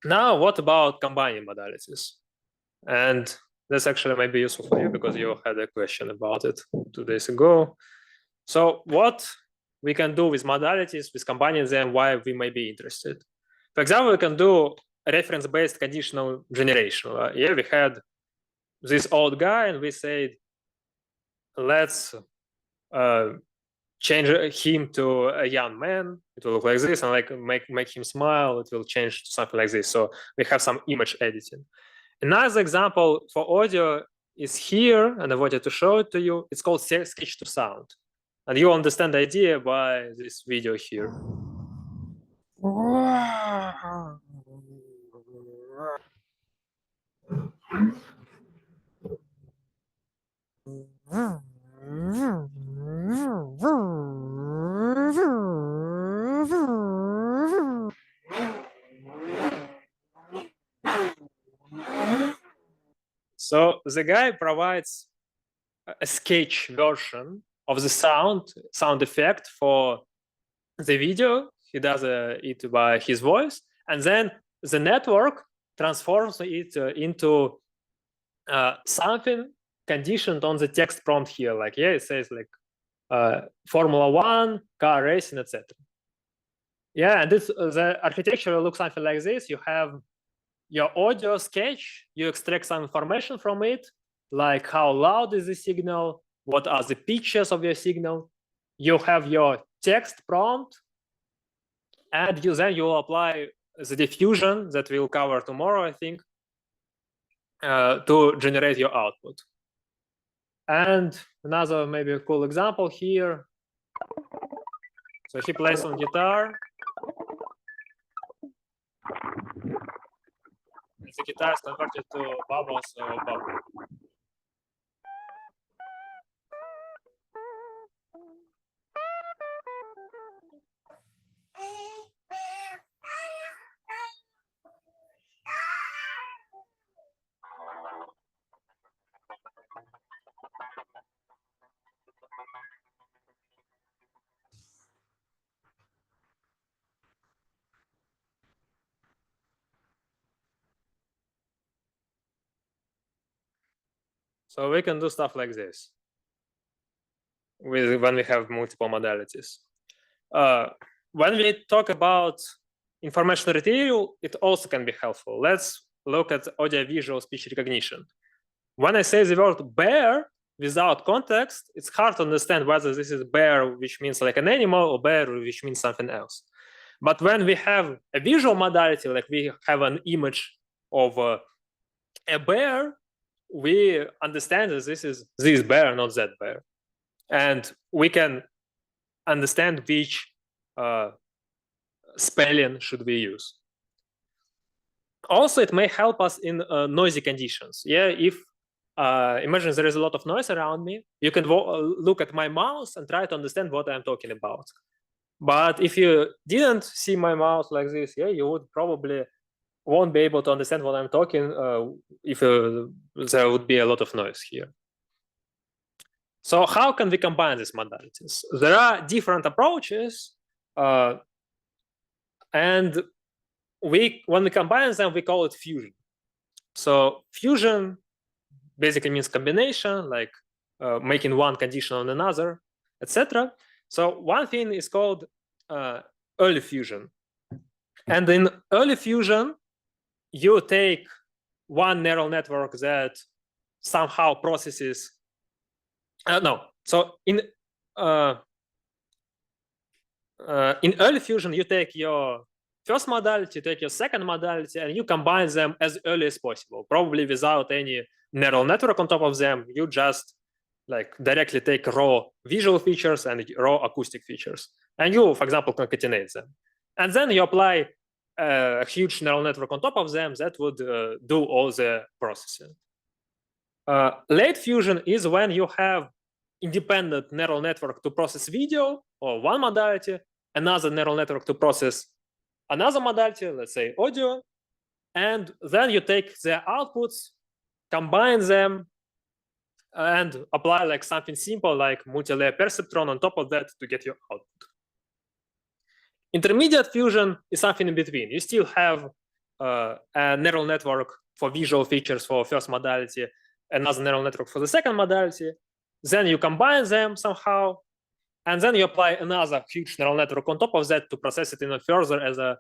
Now, what about combining modalities? And that's actually maybe useful for you because you had a question about it 2 days ago. So what we can do with modalities, with combining them, why we may be interested. For example, we can do reference-based conditional generation. Here we had this old guy and we said, let's change him to a young man. It will look like this, and like make him smile. It will change to something like this. So we have some image editing. Another example for audio is here, and I wanted to show it to you. It's called sketch to sound, and you understand the idea by this video here. So the guy provides a sketch version of the sound effect for the video. He does it by his voice, and then the network transforms it into something conditioned on the text prompt here. Like, yeah, it says like Formula 1, car racing, etc. Yeah, and this the architecture will look something like this. You have your audio sketch, you extract some information from it, like how loud is the signal, what are the pitches of your signal. You have your text prompt, and then you will apply the diffusion that we'll cover tomorrow, I think, to generate your output. And another maybe a cool example here. So he plays on guitar. The guitar is converted to bubbles or bubble. So we can do stuff like this when we have multiple modalities. When we talk about information retrieval, it also can be helpful. Let's look at audio-visual speech recognition. When I say the word bear without context, it's hard to understand whether this is bear, which means like an animal, or bear, which means something else. But when we have a visual modality, like we have an image of a bear, we understand that this is this bear, not that bear. And we can understand which spelling should we use. Also, it may help us in noisy conditions. Yeah, if imagine there is a lot of noise around me, you can look at my mouse and try to understand what I'm talking about. But if you didn't see my mouse like this, yeah, you would probably won't be able to understand what I'm talking if there would be a lot of noise here. So how can we combine these modalities? There are different approaches, and when we combine them, we call it fusion. So fusion basically means combination, like making one condition on another, etc. So one thing is called early fusion. And in early fusion, you take one neural network that somehow processes. So in in early fusion, you take your first modality, take your second modality, and you combine them as early as possible, probably without any neural network on top of them. You just like directly take raw visual features and raw acoustic features, and you, for example, concatenate them. And then you apply a huge neural network on top of them that would do all the processing. Late fusion is when you have independent neural network to process video or one modality, another neural network to process another modality, let's say audio, and then you take their outputs, combine them, and apply like something simple like multi-layer perceptron on top of that to get your output. Intermediate fusion is something in between. You still have a neural network for visual features for first modality, another neural network for the second modality. Then you combine them somehow, and then you apply another huge neural network on top of that to process it even further as a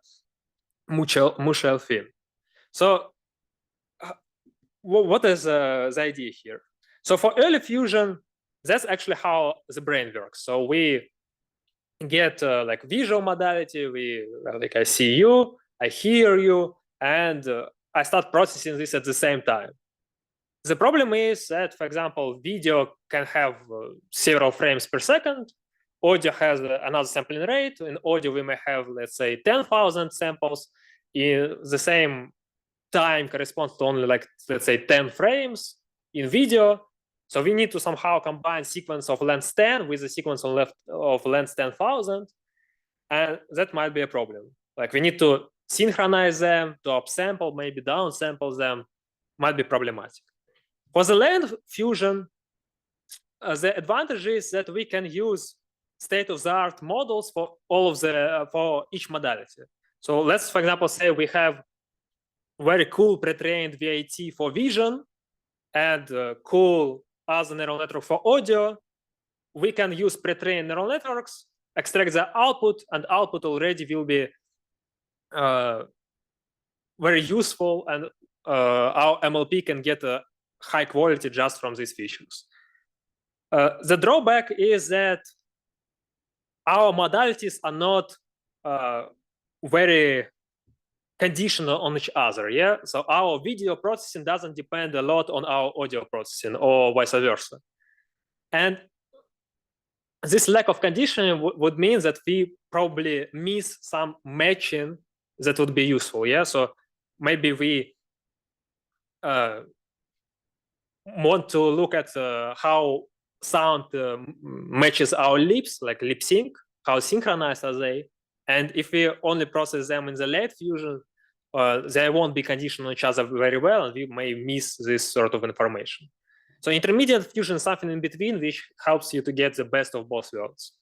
mutual thing. So what is the idea here? So for early fusion, that's actually how the brain works. So we get like visual modality, like I see you, I hear you, and I start processing this at the same time. The problem is that, for example, video can have several frames per second. Audio has another sampling rate. In audio, we may have, let's say, 10,000 samples. In the same time corresponds to only like, let's say, 10 frames in video. So we need to somehow combine sequence of length 10 with the sequence of length 10,000. And that might be a problem. Like we need to synchronize them, to upsample, maybe downsample them, might be problematic. For the late fusion, the advantage is that we can use state-of-the-art models for all of the for each modality. So let's, for example, say we have very cool pre-trained VAT for vision and cool other neural network for audio. We can use pre-trained neural networks, extract the output, and output already will be very useful, and our MLP can get a high quality just from these features. The drawback is that our modalities are not very conditional on each other. Yeah, so our video processing doesn't depend a lot on our audio processing, or vice versa. And this lack of conditioning would mean that we probably miss some matching that would be useful. Yeah, so maybe we want to look at how sound matches our lips, like lip sync, how synchronized are they, and if we only process them in the late fusion, they won't be conditioned on each other very well, and we may miss this sort of information. So intermediate fusion is something in between, which helps you to get the best of both worlds.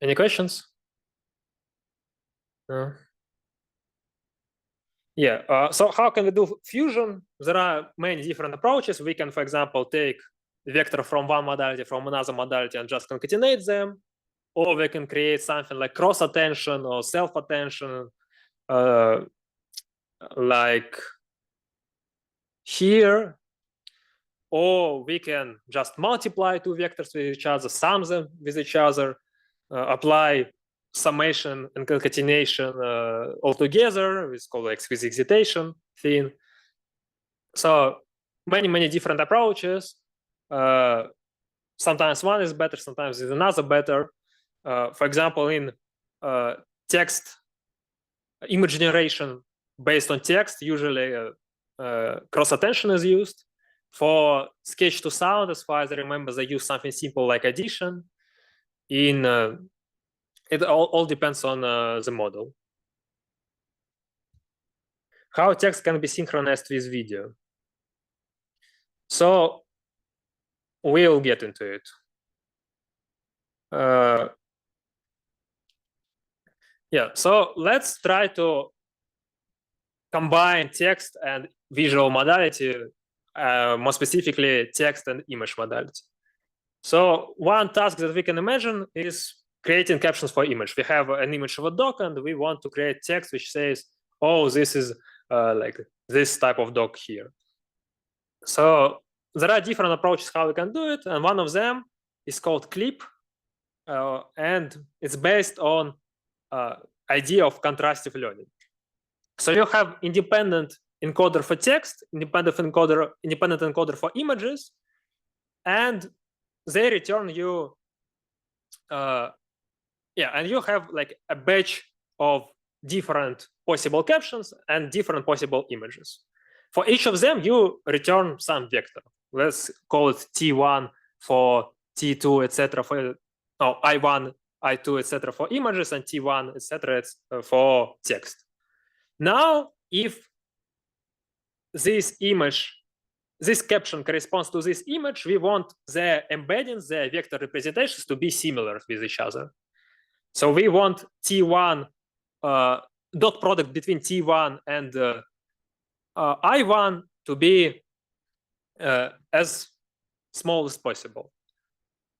Any questions? Yeah, so how can we do fusion? There are many different approaches. We can, for example, take vector from one modality, from another modality, and just concatenate them. Or we can create something like cross-attention or self-attention, like here. Or we can just multiply two vectors with each other, sum them with each other, apply summation and concatenation all together. It's called like squeeze excitation thing. So many different approaches. Sometimes one is better, sometimes is another better. For example, in text image generation based on text, usually cross attention is used. For sketch to sound, as far as I remember, they use something simple like addition. In it all depends on the model. How text can be synchronized with video? So we'll get into it. Yeah, so let's try to combine text and visual modality, more specifically text and image modality. So one task that we can imagine is creating captions for image. We have an image of a dog and we want to create text which says, oh, this is like this type of dog here. So there are different approaches how we can do it, and one of them is called clip. and it's based on idea of contrastive learning. So you have independent encoder for text, independent encoder for images, and they return you, and you have like a batch of different possible captions and different possible images. For each of them, you return some vector. Let's call it T1 for T2, etc. for I1, I2, etc. for images, and T1, etc. for text. Now, if this caption corresponds to this image, we want the embeddings, the vector representations to be similar with each other. So we want T1 dot product between T1 and I1 to be as small as possible.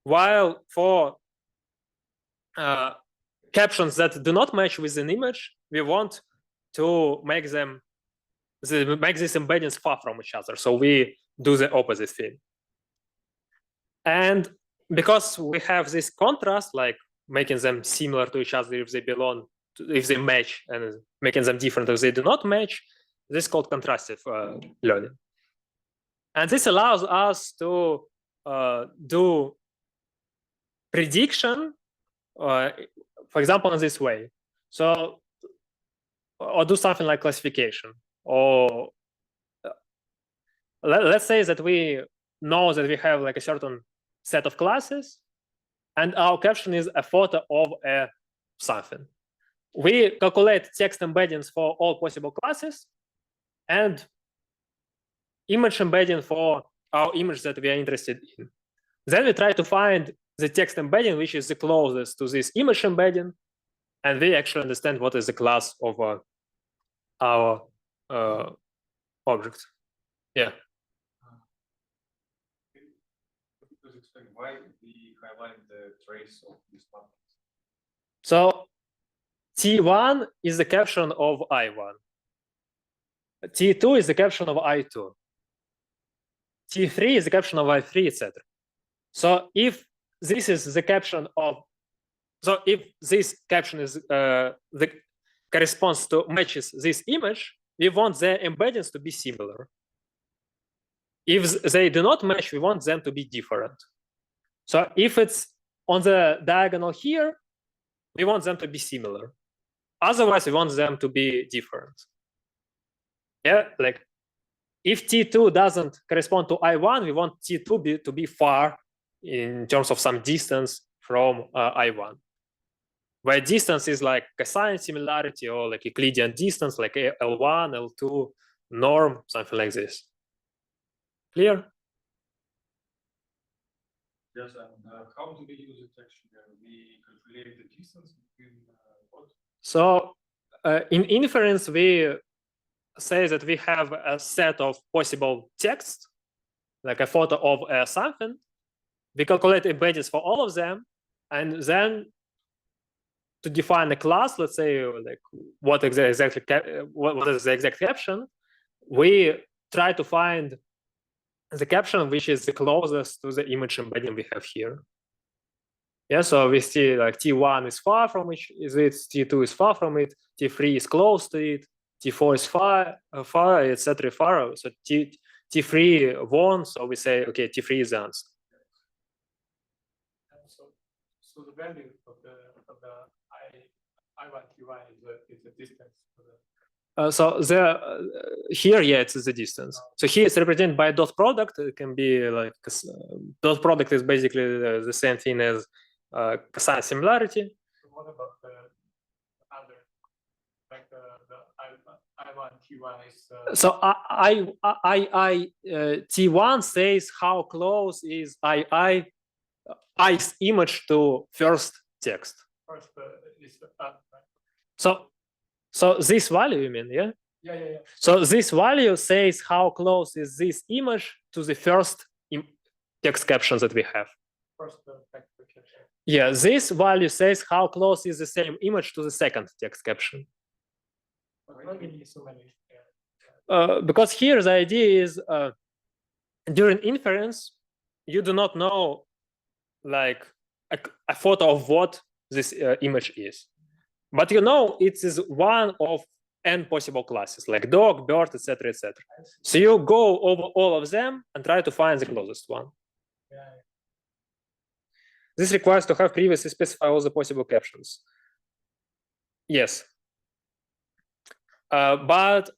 While for captions that do not match with an image, we want to make these embeddings far from each other. So we do the opposite thing. And because we have this contrast, like making them similar to each other if they belong, if they match, and making them different if they do not match, this is called contrastive learning. And this allows us to do prediction, for example, in this way. So, or do something like classification. Or let's say that we know that we have like a certain set of classes, and our caption is a photo of something. We calculate text embeddings for all possible classes and image embedding for our image that we are interested in. Then we try to find the text embedding which is the closest to this image embedding, and we actually understand what is the class of our object. Yeah. Please explain why we highlight the trace of this one. So T1 is the caption of I1. T2 is the caption of I2. T3 is the caption of I3, etc. So if this is the caption of, so if this caption is corresponds to matches this image, we want the embeddings to be similar. If they do not match, we want them to be different. So if it's on the diagonal here, we want them to be similar. Otherwise, we want them to be different. Yeah, like if T2 doesn't correspond to I1, we want T2 to be far in terms of some distance from I1. Where distance is like cosine similarity or like Euclidean distance, like L1, L2, norm, something like this. Clear? Yes, and how do we use it actually? We calculate the distance between what? So in inference, we say that we have a set of possible text, like a photo of something. We calculate embeddings for all of them, and then to define a class, let's say like what is the exact caption, we try to find the caption which is the closest to the image embedding we have here. Yeah, so we see like T1 is far from it, T2 is far from it, T3 is close to it, T4 is far, etc. far. So T3 won, so we say okay, T3 is the answer. So the value of the I1 T1 is the distance. So here, yeah, it's the distance. So here it's represented by dot product. It can be like dot product is basically the same thing as cosine similarity. So what about the other, like the I1 T1 is? So T1 says how close is I's image to first text. First is right? So this value, you mean, yeah? Yeah. So this value says how close is this image to the first text caption that we have. First text caption. Yeah, this value says how close is the same image to the second text caption. Because here the idea is during inference, you do not know like a photo of what this image is. But you know, it is one of n possible classes, like dog, bird, etc., etc. So you go over all of them and try to find the closest one. This requires to have previously specified all the possible captions. Yes. But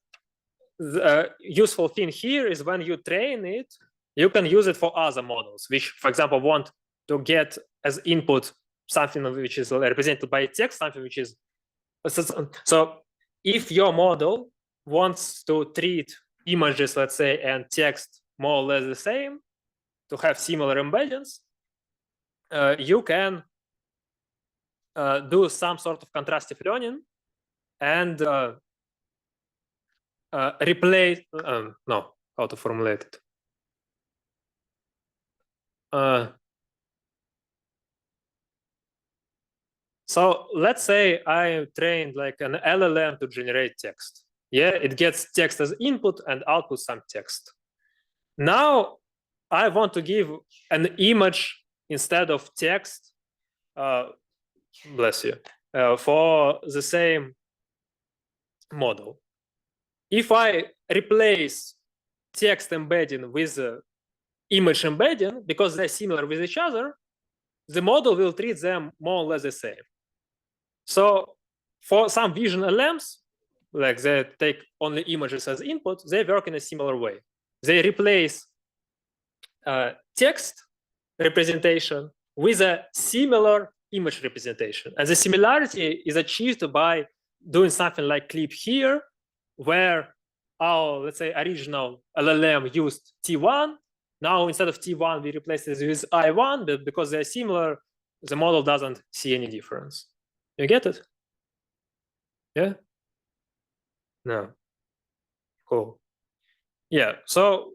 the useful thing here is when you train it, you can use it for other models, which, for example, want to get as input something which is represented by text, something which is so if your model wants to treat images, let's say, and text more or less the same, to have similar embeddings, you can do some sort of contrastive learning and replace no, how to formulate it. So let's say I trained like an LLM to generate text. Yeah, it gets text as input and output some text. Now I want to give an image instead of text, bless you, for the same model. If I replace text embedding with image embedding, because they're similar with each other, the model will treat them more or less the same. So for some vision LLMs, like they take only images as input, they work in a similar way. They replace text representation with a similar image representation. And the similarity is achieved by doing something like clip here, where our, let's say, original LLM used T1. Now, instead of T1, we replace it with I1, but because they're similar, the model doesn't see any difference. You get it? Yeah? No. Cool. Yeah, so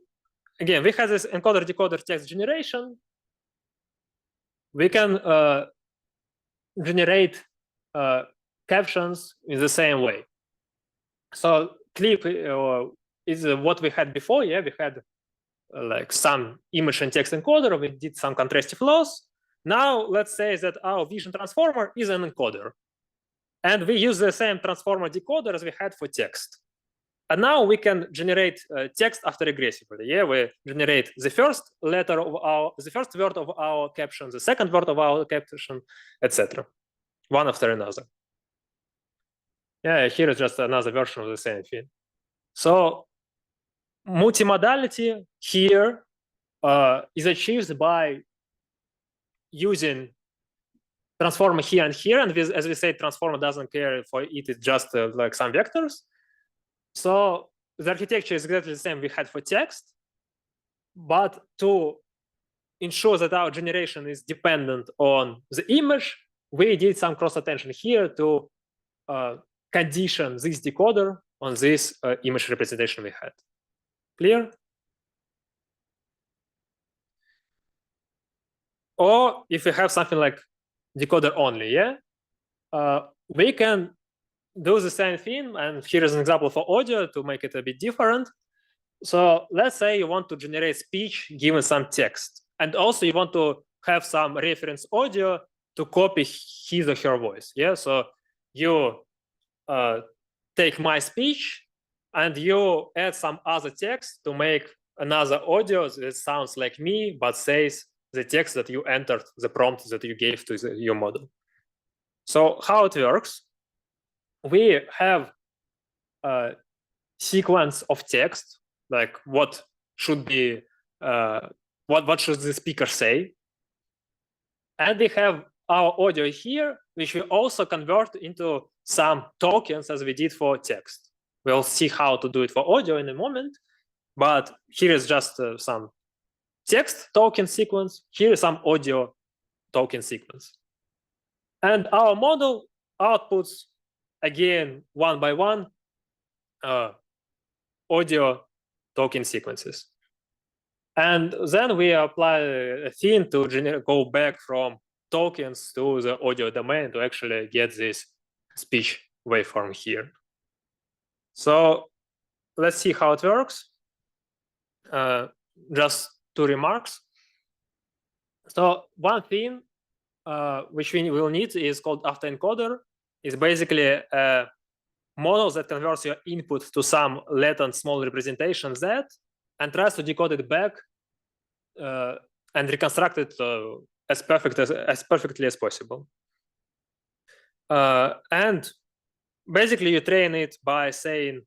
again, we have this encoder-decoder text generation. We can generate captions in the same way. So clip is what we had before. Yeah, we had like some image and text encoder. We did some contrastive loss. Now let's say that our vision transformer is an encoder, and we use the same transformer decoder as we had for text. And now we can generate text after regressively. Yeah, we generate the first letter of the first word of our caption, the second word of our caption, etc. One after another. Yeah, here is just another version of the same thing. So multimodality here is achieved by using transformer here and here, and as we say, transformer doesn't care for it; it's just like some vectors. So the architecture is exactly the same we had for text, but to ensure that our generation is dependent on the image, we did some cross attention here to condition this decoder on this image representation we had. Clear? Or if we have something like decoder only, yeah, we can do the same thing. And here is an example for audio to make it a bit different. So let's say you want to generate speech given some text, and also you want to have some reference audio to copy his or her voice. Yeah, so you take my speech and you add some other text to make another audio that sounds like me but says the text that you entered, the prompt that you gave to your model. So how it works? We have a sequence of text, like what should be, what should the speaker say, and we have our audio here, which we also convert into some tokens as we did for text. We'll see how to do it for audio in a moment, but here is just some text token sequence. Here is some audio token sequence. And our model outputs, again, one by one, audio token sequences. And then we apply a thing to go back from tokens to the audio domain to actually get this speech waveform here. So let's see how it works. Just two remarks. So one thing which we will need is called autoencoder. It's basically a model that converts your input to some latent small representation Z and tries to decode it back and reconstruct it as perfectly as possible. And basically, you train it by saying,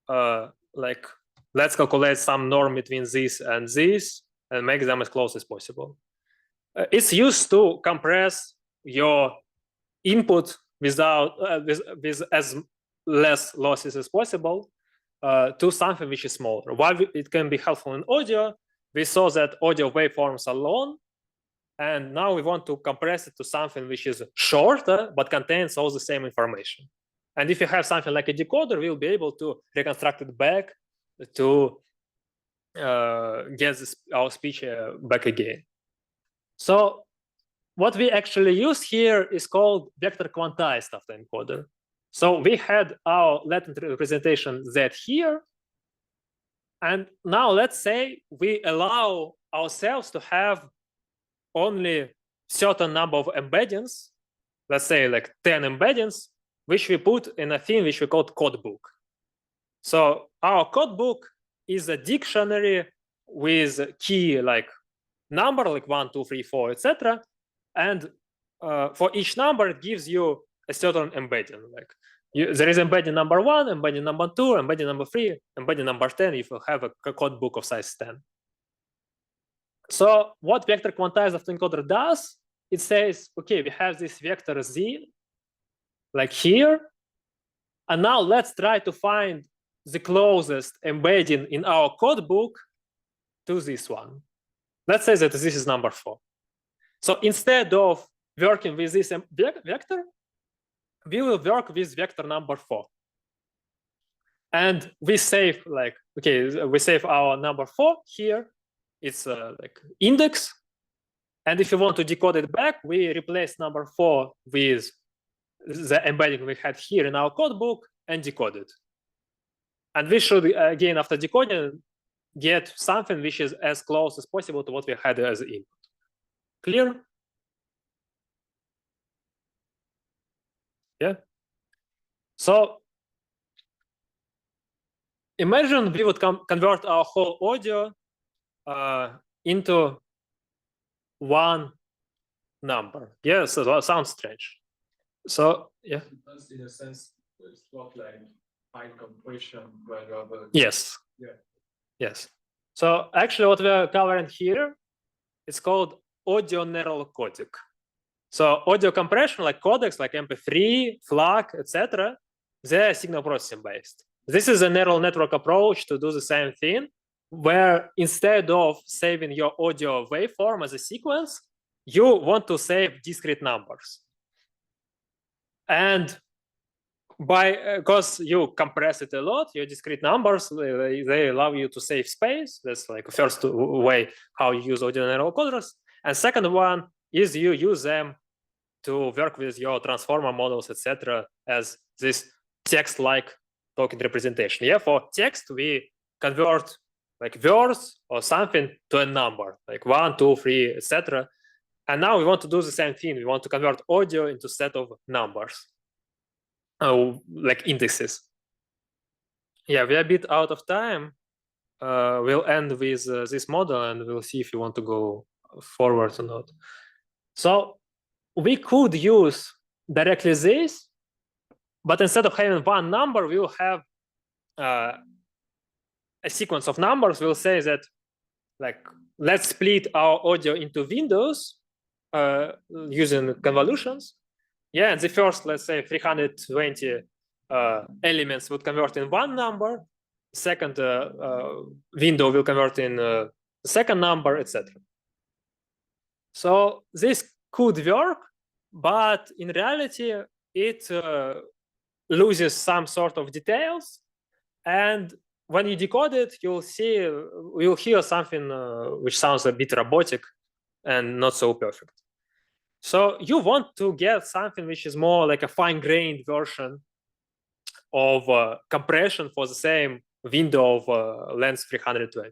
like, let's calculate some norm between this and this and make them as close as possible. It's used to compress your input without with as less losses as possible to something which is smaller. While it can be helpful in audio, we saw that audio waveforms are long, and now we want to compress it to something which is shorter but contains all the same information. And if you have something like a decoder, we'll be able to reconstruct it back to get our speech back again. So what we actually use here is called vector quantized autoencoder. So we had our latent representation Z here. And now let's say we allow ourselves to have only certain number of embeddings, let's say like 10 embeddings, which we put in a thing which we call code book. So our code book is a dictionary with key like number, like 1, 2, 3, 4, etc. And for each number, it gives you a certain embedding. Like there is embedding number 1, embedding number 2, embedding number 3, embedding number 10 if you have a code book of size 10. So what vector quantized autoencoder does, it says, okay, we have this vector Z, like here. And now let's try to find the closest embedding in our code book to this one. Let's say that this is number 4. So instead of working with this vector, we will work with vector number 4. And we save like, okay, we save our number 4 here. It's like index. And if you want to decode it back, we replace number 4 with the embedding we had here in our code book and decode it. And we should, again, after decoding, get something which is as close as possible to what we had as input. Clear? Yeah. So imagine we would convert our whole audio into one number. Yeah, so that sounds strange. So yeah. Because in a sense, it's not like high compression where Yes. Yeah. Yes. So actually what we're covering here, it's called audio neural codec. So audio compression, like codecs, like MP3, FLAC, etc., they're signal processing based. This is a neural network approach to do the same thing, where instead of saving your audio waveform as a sequence, you want to save discrete numbers. And because you compress it a lot, your discrete numbers, they allow you to save space. That's like the first way how you use audio neural coders. And second one is you use them to work with your transformer models, etc., as this text-like token representation. Yeah, for text, we convert like words or something to a number, like 1, 2, 3, etc. And now we want to do the same thing. We want to convert audio into a set of numbers, like indexes. Yeah, we're a bit out of time. We'll end with this model, and we'll see if you want to go forward or not. So we could use directly this, but instead of having one number, we will have a sequence of numbers. We'll say that, like, let's split our audio into windows using convolutions. Yeah, and the first, let's say, 320 elements would convert in one number. Second window will convert in the second number, etc. So this could work, but in reality, it loses some sort of details. And when you decode it, you'll hear something which sounds a bit robotic and not so perfect. So you want to get something which is more like a fine-grained version of compression for the same window of length 320.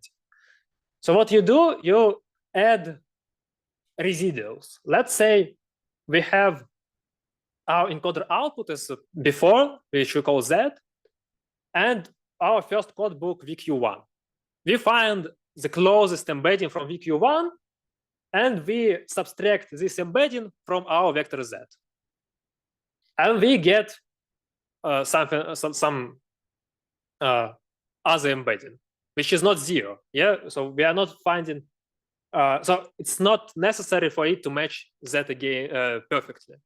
So what you do, you add residuals. Let's say we have our encoder output as before, which we call Z, and our first code book VQ1. We find the closest embedding from VQ1, and we subtract this embedding from our vector Z. And we get some other embedding, which is not 0. Yeah, so we are not finding. So it's not necessary for it to match Z again perfectly.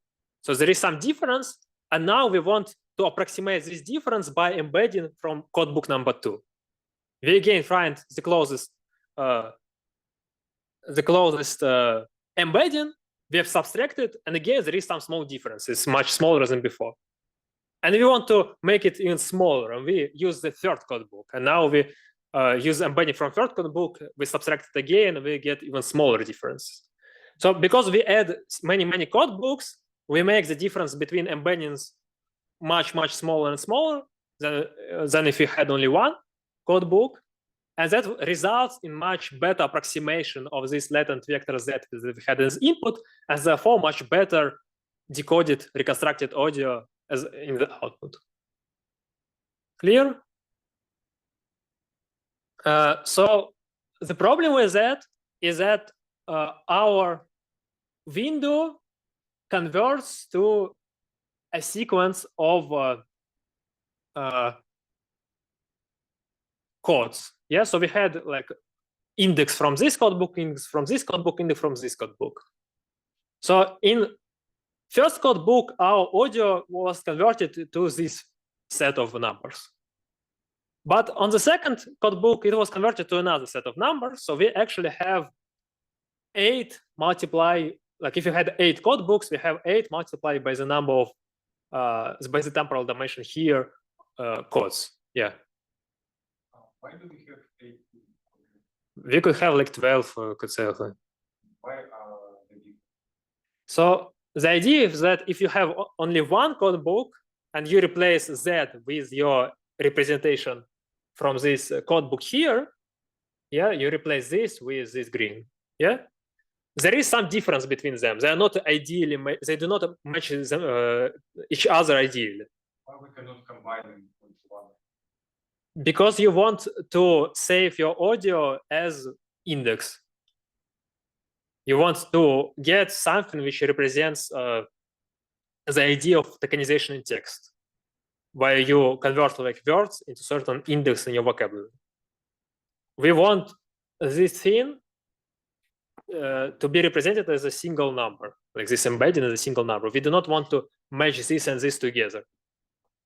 So there is some difference, and now we want to approximate this difference by embedding from codebook number 2. We again find the closest embedding. We have subtracted, and again there is some small difference. It's much smaller than before. And we want to make it even smaller, and we use the third codebook. And now we use embedding from third codebook. We subtract it again, and we get even smaller difference. So because we add many codebooks, we make the difference between embeddings much smaller and smaller than if we had only one codebook. And that results in much better approximation of this latent vector Z that we had as input, and therefore much better decoded, reconstructed audio as in the output. Clear? So the problem with that is that our window converts to a sequence of codes. Yeah, so we had like index from this codebook, index from this codebook, index from this codebook. So in first codebook, our audio was converted to this set of numbers. But on the second codebook, it was converted to another set of numbers. So we actually have 8 multiply, like if you had 8 codebooks, we have 8 multiplied by the number of, by the temporal dimension here, codes. Yeah. Why do we have 8? We could have like 12, could say. Why are they different? So the idea is that if you have only one codebook and you replace Z with your representation from this codebook here, yeah, you replace this with this green, yeah. There is some difference between them. They are not ideally, they do not match them, each other ideally. Why we cannot combine them with one? Because you want to save your audio as index. You want to get something which represents the idea of tokenization in text, where you convert like words into certain index in your vocabulary. We want this thing to be represented as a single number, like this embedding as a single number. We do not want to match this and this together.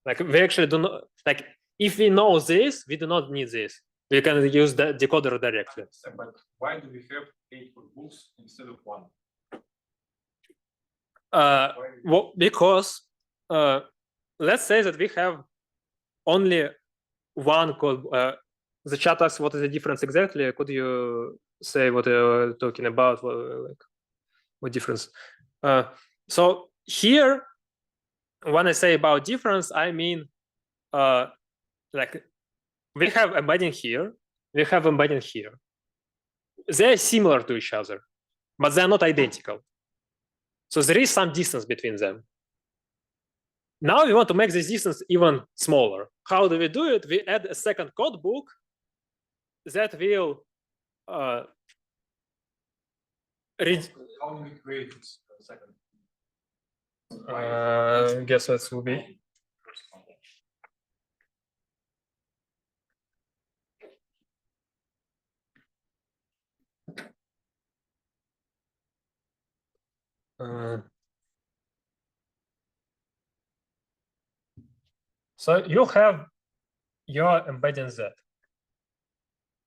Like we actually do not, like if we know this, we do not need this. We can use the decoder directly. But why do we have 8 books instead of 1? Well, because let's say that we have only one code. The chat asks what is the difference exactly. Could you say what you're talking about? What difference? So here, when I say about difference, I mean like we have embedding here, we have embedding here. They're similar to each other, but they're not identical. So there is some distance between them. Now we want to make this distance even smaller. How do we do it? We add a second codebook that will How do we create this second? I guess that will be. So you have your embedding Z.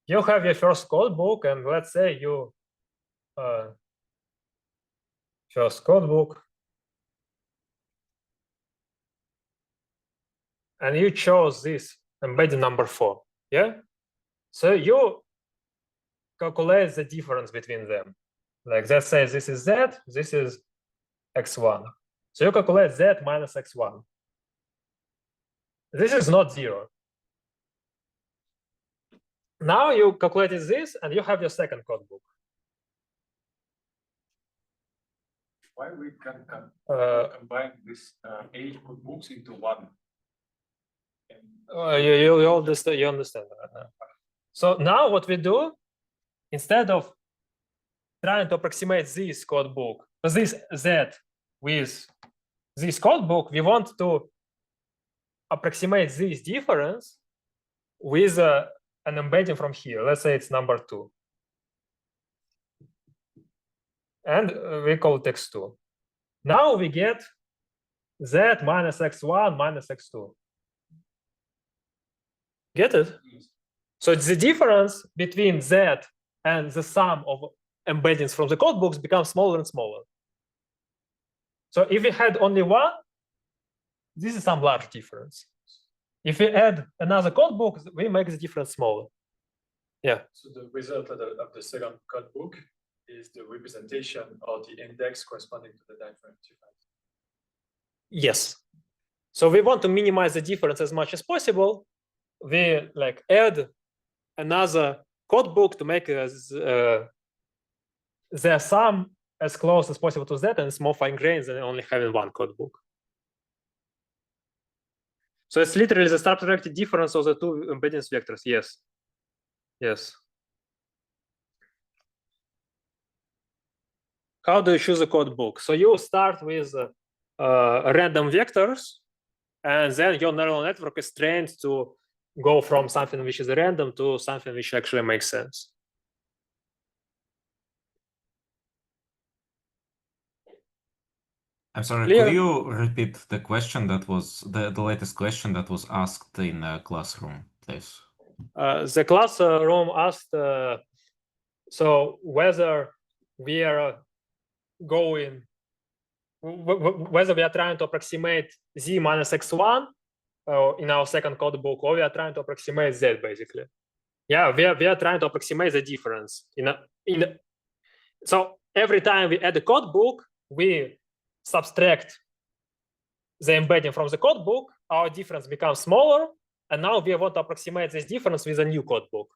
You have your first codebook, and let's say you first codebook, and you chose this embedding number 4. Yeah. So you calculate the difference between them. Like let's say this is Z, this is X1. So you calculate Z minus X1. This is not 0. Now you calculated this, and you have your second codebook. Why we can combine this 8 codebooks into one? You understand. You understand. So now what we do, instead of trying to approximate this code book, this Z with this code book, we want to approximate this difference with an embedding from here. Let's say it's number 2. And we call it x2. Now we get Z minus x1 minus x2. Get it? So it's the difference between Z and the sum of embeddings from the code books becomes smaller and smaller. So if we had only one, this is some large difference. If we add another code book, we make the difference smaller. Yeah. So the result of the second code book is the representation of the index corresponding to the difference. Yes. So we want to minimize the difference as much as possible. We like add another code book to make their sum as close as possible to that, and it's more fine-grained than only having one code book. So it's literally the subtracted difference of the two embeddings vectors. Yes. Yes. How do you choose a code book? So you start with random vectors, and then your neural network is trained to go from something which is random to something which actually makes sense. I'm sorry, Clear? could you repeat the question that was the latest question that was asked in the classroom, please? The classroom asked so whether we are going, whether we are trying to approximate z minus x1 in our second code book, or we are trying to approximate z basically. Yeah, we are trying to approximate the difference. So every time we add a code book, we subtract the embedding from the code book, our difference becomes smaller, and now we want to approximate this difference with a new code book.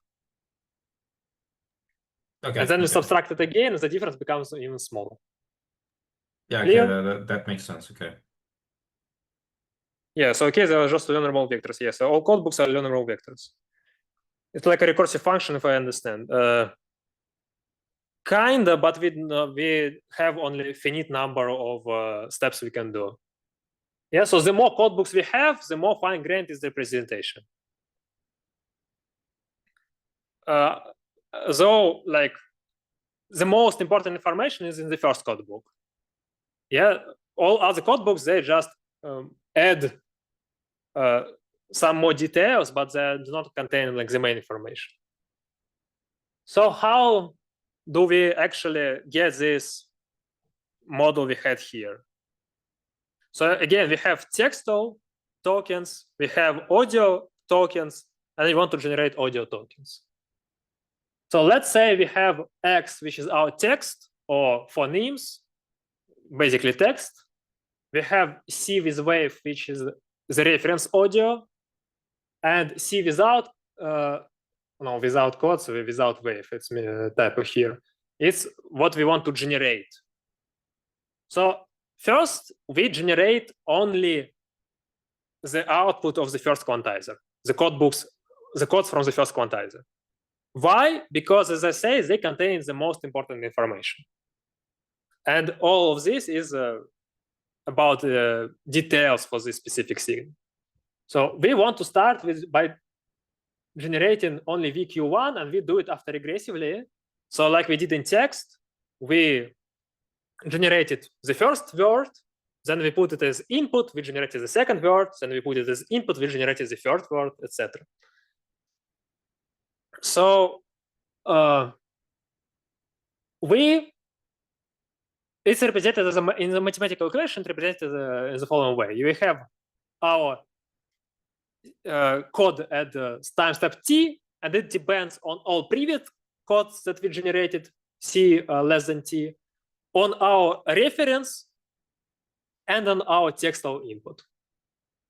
Okay. And then we subtract it again, and the difference becomes even smaller. Yeah, Clear? okay, that makes sense. Okay. Yeah, so okay, they are just learnable vectors. Yes, so all code books are learnable vectors. It's like a recursive function, if I understand. Kinda, but we have only a finite number of steps we can do. Yeah, so the more code books we have, the more fine-grained is the representation. Though, like, the most important information is in the first code book. Yeah, all other code books, they just add some more details, but they do not contain like the main information. So how do we actually get this model we had here? So again, we have textual tokens, we have audio tokens, and we want to generate audio tokens. So let's say we have X, which is our text or phonemes, basically text. We have C with wave, which is the reference audio, and C without without code, so without wave, it's type of here. It's what we want to generate. So first, we generate only the output of the first quantizer, the codes from the first quantizer. Why? Because, as I say, they contain the most important information. And all of this is about details for this specific signal. So we want to start by generating only VQ1, and we do it after regressively. So like we did in text, we generated the first word, then we put it as input, we generated the second word, then we put it as input, we generated the third word, etc. So it's represented as in the mathematical equation, represented in the following way. You have our code at time step t, and it depends on all previous codes that we generated, c less than t, on our reference, and on our textual input.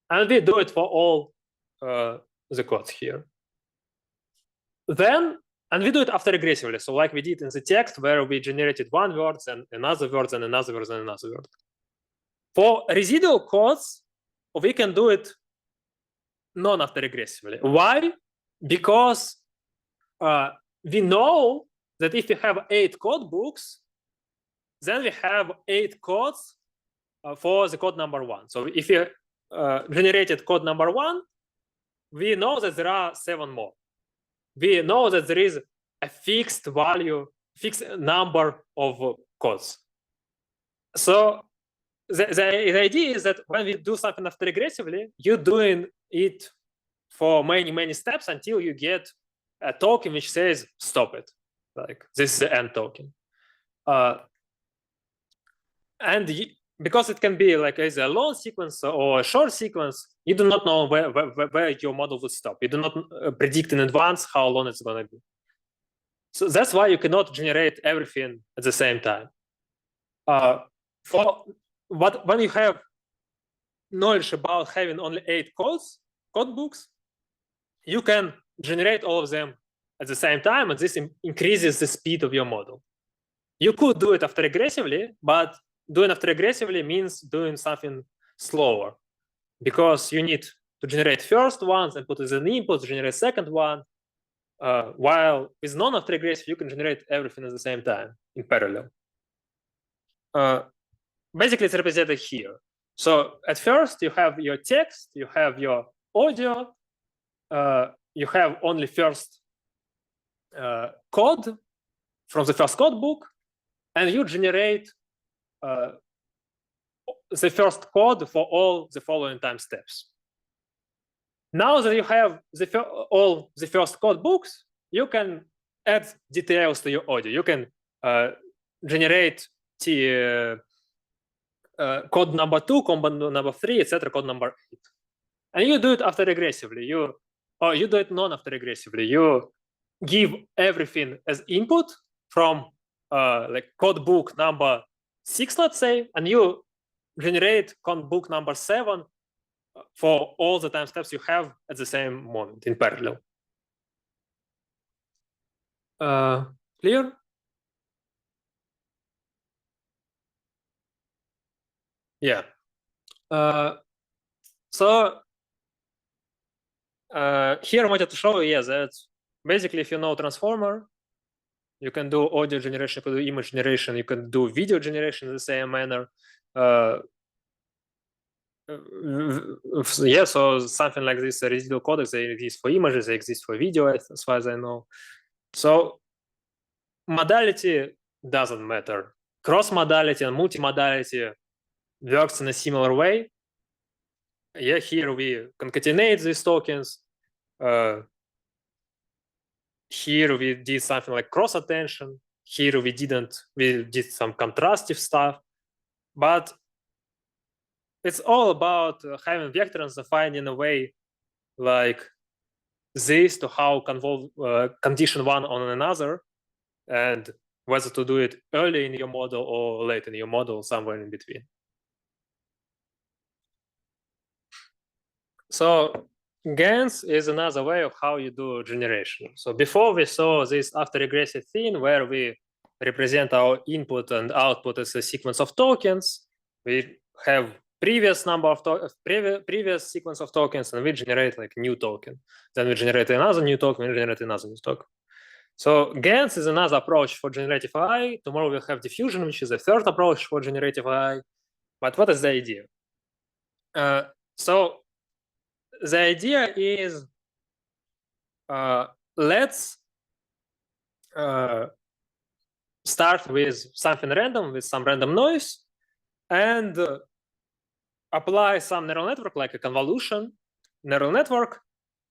And we do it for all the codes here. Then And we do it after regressively. So like we did in the text where we generated one word and another word and another word and another word. For residual codes, we can do it non-after regressively. Why? Because we know that if we have 8 code books, then we have 8 codes for the code number 1. So if you generated code number 1, we know that there are 7 more. We know that there is a fixed value, fixed number of codes. So the idea is that when we do something after regressively, you're doing it for many, many steps until you get a token which says stop it. Like this is the end token. Because it can be like either a long sequence or a short sequence, you do not know where your model will stop. You do not predict in advance how long it's going to be. So that's why you cannot generate everything at the same time. When you have knowledge about having only 8 code books, you can generate all of them at the same time, and this increases the speed of your model. You could do it after regressively, but doing after regressively means doing something slower, because you need to generate first ones and put as an input to generate second one, while with non-after regressive, you can generate everything at the same time in parallel. Basically, it's represented here. So at first, you have your text, you have your audio, you have only first code from the first code book, and you generate the first code for all the following time steps. Now that you have all the first code books, you can add details to your audio. You can generate code number 2, code number 3, etc., code number 8. And you do it after regressively. You do it non-after regressively. You give everything as input from like code book number 6, let's say, and you generate code book number 7 for all the time steps you have at the same moment in parallel. Clear? Yeah. So here I wanted to show you, that basically if you know transformer, you can do audio generation, you can do image generation, you can do video generation in the same manner. Yeah, so something like this, residual codecs, they exist for images, they exist for video, as far as I know. So modality doesn't matter. Cross-modality and multimodality works in a similar way. Yeah, here we concatenate these tokens. Here we did something like cross-attention. Here we didn't. We did some contrastive stuff. But it's all about having vectors and finding a way like this to how condition one on another, and whether to do it early in your model or late in your model, somewhere in between. So GANs is another way of how you do generation. So before we saw this after regressive thing where we represent our input and output as a sequence of tokens. We have previous number of previous sequence of tokens, and we generate like a new token. Then we generate another new token, we generate another new token. So GANs is another approach for generative AI. Tomorrow we'll have diffusion, which is a third approach for generative AI. But what is the idea? So the idea is let's start with something random, with some random noise, and apply some neural network, like a convolution neural network,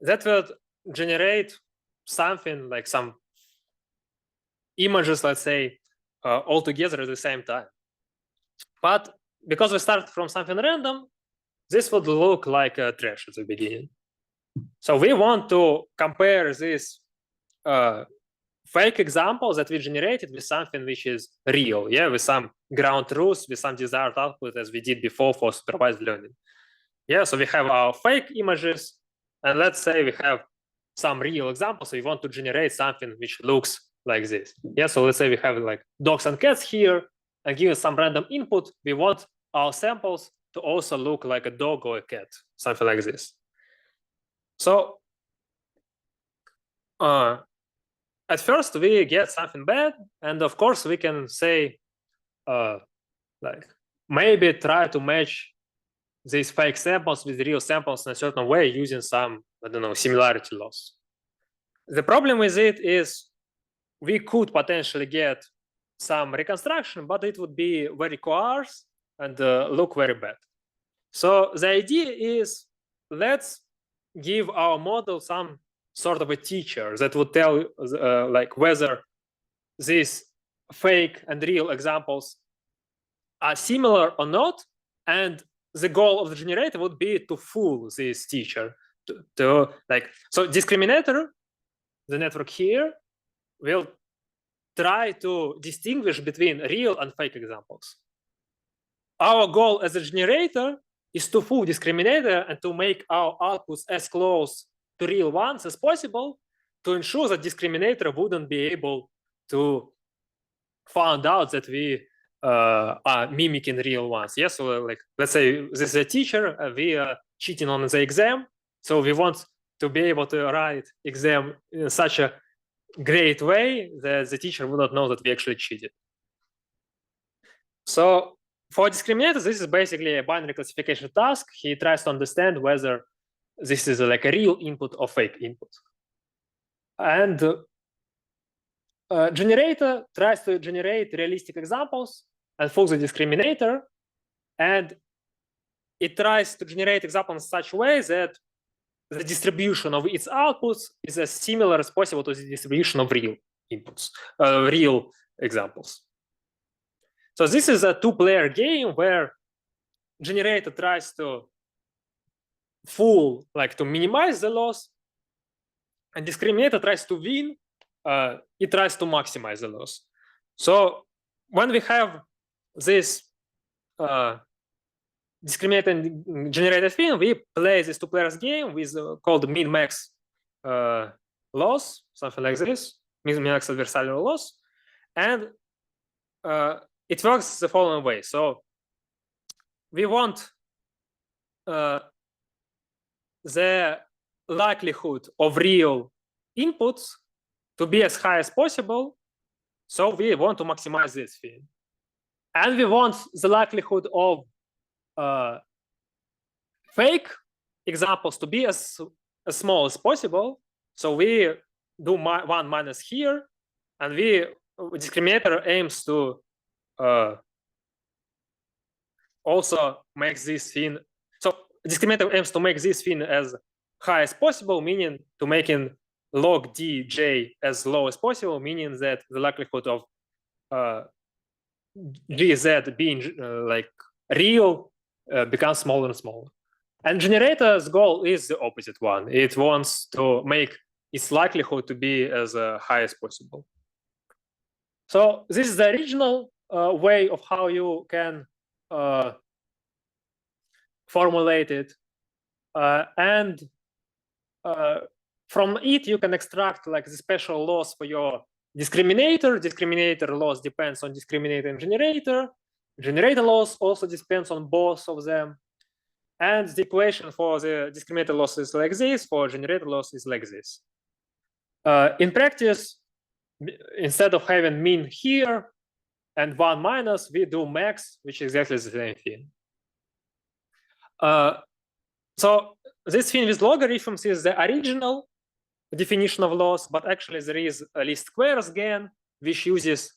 that will generate something like some images, let's say, all together at the same time. But because we start from something random, this would look like a trash at the beginning. So we want to compare this fake example that we generated with something which is real, yeah, with some ground truth, with some desired output, as we did before for supervised learning. Yeah, so we have our fake images, and let's say we have some real example. So we want to generate something which looks like this. Yeah, so let's say we have like dogs and cats here, and given some random input, we want our samples to also look like a dog or a cat, something like this. So at first we get something bad, and of course we can say like maybe try to match these fake samples with real samples in a certain way using some, I don't know, similarity loss. The problem with it is we could potentially get some reconstruction, but it would be very coarse and look very bad. So the idea is, let's give our model some sort of a teacher that would tell like whether these fake and real examples are similar or not. And the goal of the generator would be to fool this teacher. So discriminator, the network here, will try to distinguish between real and fake examples. Our goal as a generator is to fool discriminator and to make our outputs as close to real ones as possible to ensure that discriminator wouldn't be able to find out that we are mimicking real ones. Yes, so like let's say this is a teacher, we are cheating on the exam, so we want to be able to write exam in such a great way that the teacher would not know that we actually cheated. So for discriminator, this is basically a binary classification task. He tries to understand whether this is like a real input or fake input. And generator tries to generate realistic examples and fool the discriminator. And it tries to generate examples in such a way that the distribution of its outputs is as similar as possible to the distribution of real inputs, real examples. So this is a two-player game where generator tries to fool, like to minimize the loss, and discriminator tries to win. It tries to maximize the loss. So when we have this discriminator and generator thing, we play this two-players game with called min-max loss, something like this, min-max adversarial loss, and it works the following way. So we want the likelihood of real inputs to be as high as possible. So we want to maximize this thing. And we want the likelihood of fake examples to be as small as possible. So we do one minus here, and discriminator aims to also make this thing. So discriminator aims to make this thing as high as possible, meaning to making log dj as low as possible, meaning that the likelihood of gz being like real becomes smaller and smaller. And generator's goal is the opposite one. It wants to make its likelihood to be as high as possible. So this is the original way of how you can formulate it. And from it, you can extract like the special loss for your discriminator. Discriminator loss depends on discriminator and generator. Generator loss also depends on both of them. And the equation for the discriminator loss is like this, for generator loss is like this. In practice, instead of having min here and 1 minus, we do max, which is exactly the same thing. So this thing with logarithms is the original definition of loss, but actually there is a least squares GAN, which uses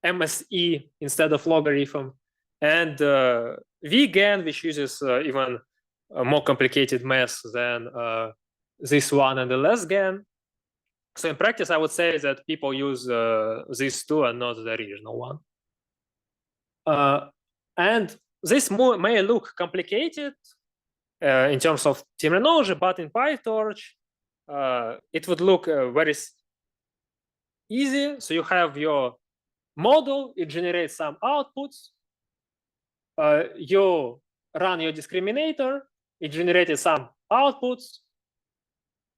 MSE instead of logarithm, and VGAN, which uses even more complicated math than this one and the less GAN. So in practice, I would say that people use these two and not the original one. And this may look complicated in terms of terminology, but in PyTorch, it would look very easy. So you have your model, it generates some outputs. You run your discriminator, it generated some outputs.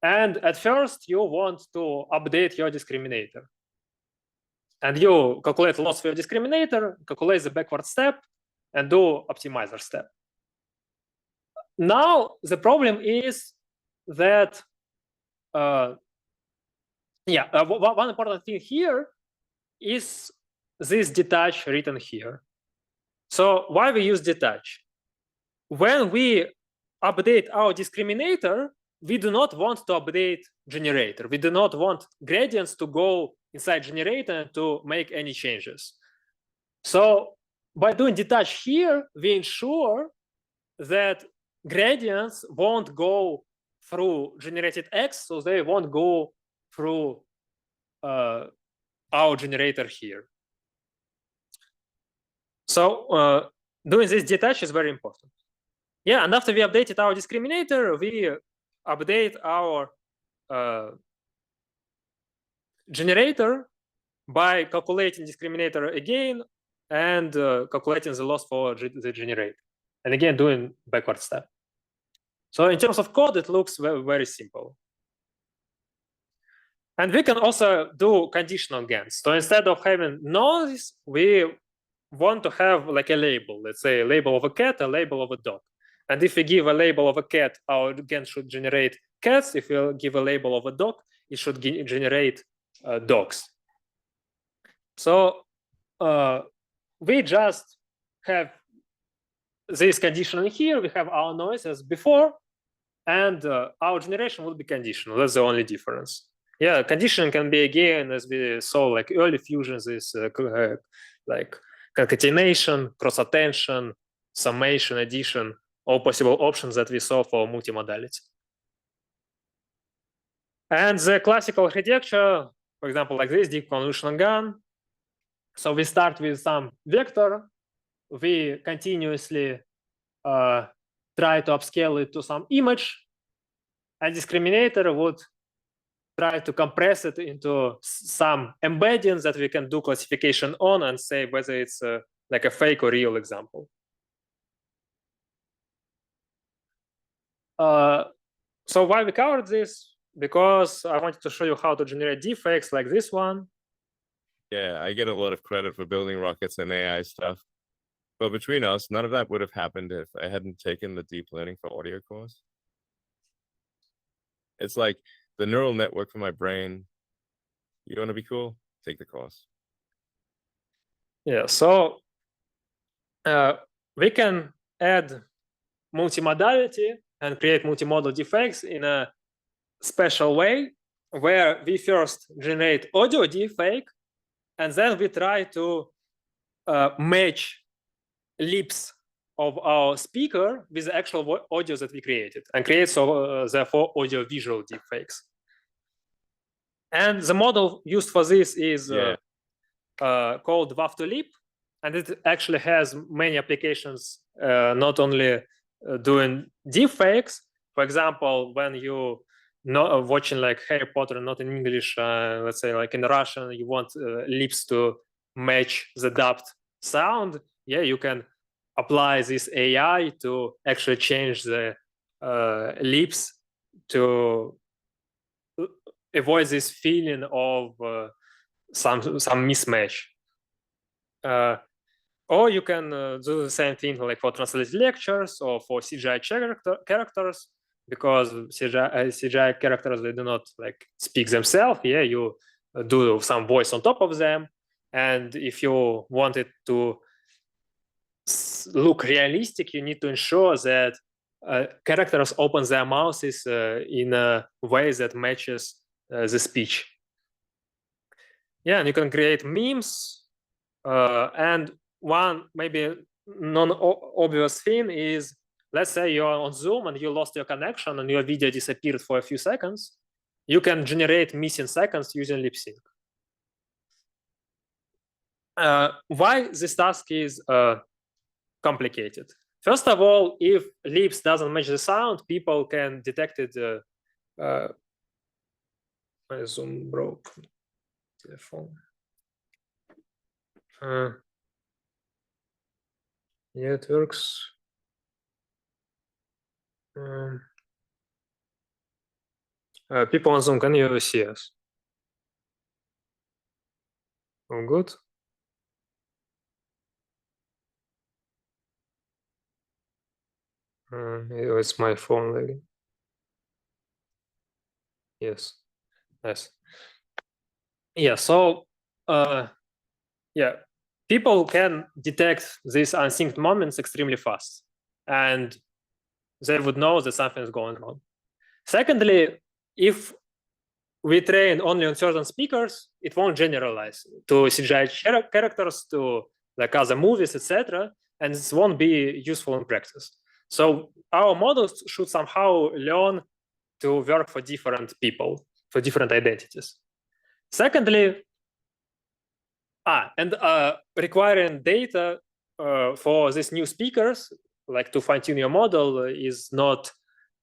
And at first, you want to update your discriminator. And you calculate loss for your discriminator, calculate the backward step, and do optimizer step. Now, the problem is that, one important thing here is this detach written here. So why we use detach? When we update our discriminator, we do not want to update generator. We do not want gradients to go inside generator to make any changes. So by doing detach here, we ensure that gradients won't go through generated X, so they won't go through our generator here. So doing this detach is very important. Yeah, and after we updated our discriminator, we update our generator by calculating discriminator again and calculating the loss for the generator. And again, doing backward step. So in terms of code, it looks very, very simple. And we can also do conditional GANs. So instead of having noise, we want to have like a label. Let's say a label of a cat, a label of a dog. And if we give a label of a cat, our GAN should generate cats. If we give a label of a dog, it should generate dogs. So we just have this condition here. We have our noise as before, and our generation will be conditional. That's the only difference. Yeah, condition can be again, as we saw, like early fusions is like concatenation, cross attention, summation, addition, all possible options that we saw for multimodality. And the classical architecture, for example, like this, deep convolutional GAN. So we start with some vector. We continuously try to upscale it to some image. And discriminator would try to compress it into some embeddings that we can do classification on and say whether it's like a fake or real example. So why we covered this? Because I wanted to show you how to generate defects like this one. Yeah, I get a lot of credit for building rockets and AI stuff. But between us, none of that would have happened if I hadn't taken the deep learning for audio course. It's like the neural network for my brain. You want to be cool? Take the course. Yeah, so we can add multimodality and create multimodal defects in a special way where we first generate audio defect and then we try to match lips of our speaker with the actual audio that we created and create therefore audio visual defects. And the model used for this is called WAV2Lip, and it actually has many applications, not only doing deepfakes. For example, when you watching like Harry Potter, not in English, let's say like in Russian, you want lips to match the dubbed sound. Yeah, you can apply this AI to actually change the lips to avoid this feeling of some mismatch. Or you can do the same thing like for translated lectures or for CGI characters, because CGI characters, they do not like speak themselves. Yeah, you do some voice on top of them. And if you want it to look realistic, you need to ensure that characters open their mouths in a way that matches the speech. Yeah, and you can create memes. And one maybe non-obvious thing is, let's say you're on Zoom and you lost your connection and your video disappeared for a few seconds. You can generate missing seconds using lip sync. Why this task is complicated? First of all, if lips doesn't match the sound, people can detect it. My Zoom broke. Telephone. Yeah, it works. People on Zoom, can you see us? All good? It's my phone lagging. Yes. Yes. Yeah. So, yeah, people can detect these unsynced moments extremely fast, and they would know that something is going on. Secondly, if we train only on certain speakers, it won't generalize to CGI characters, to like other movies, etc., and this won't be useful in practice. So our models should somehow learn to work for different people, for different identities. Secondly, requiring data for these new speakers, like to fine-tune your model, is not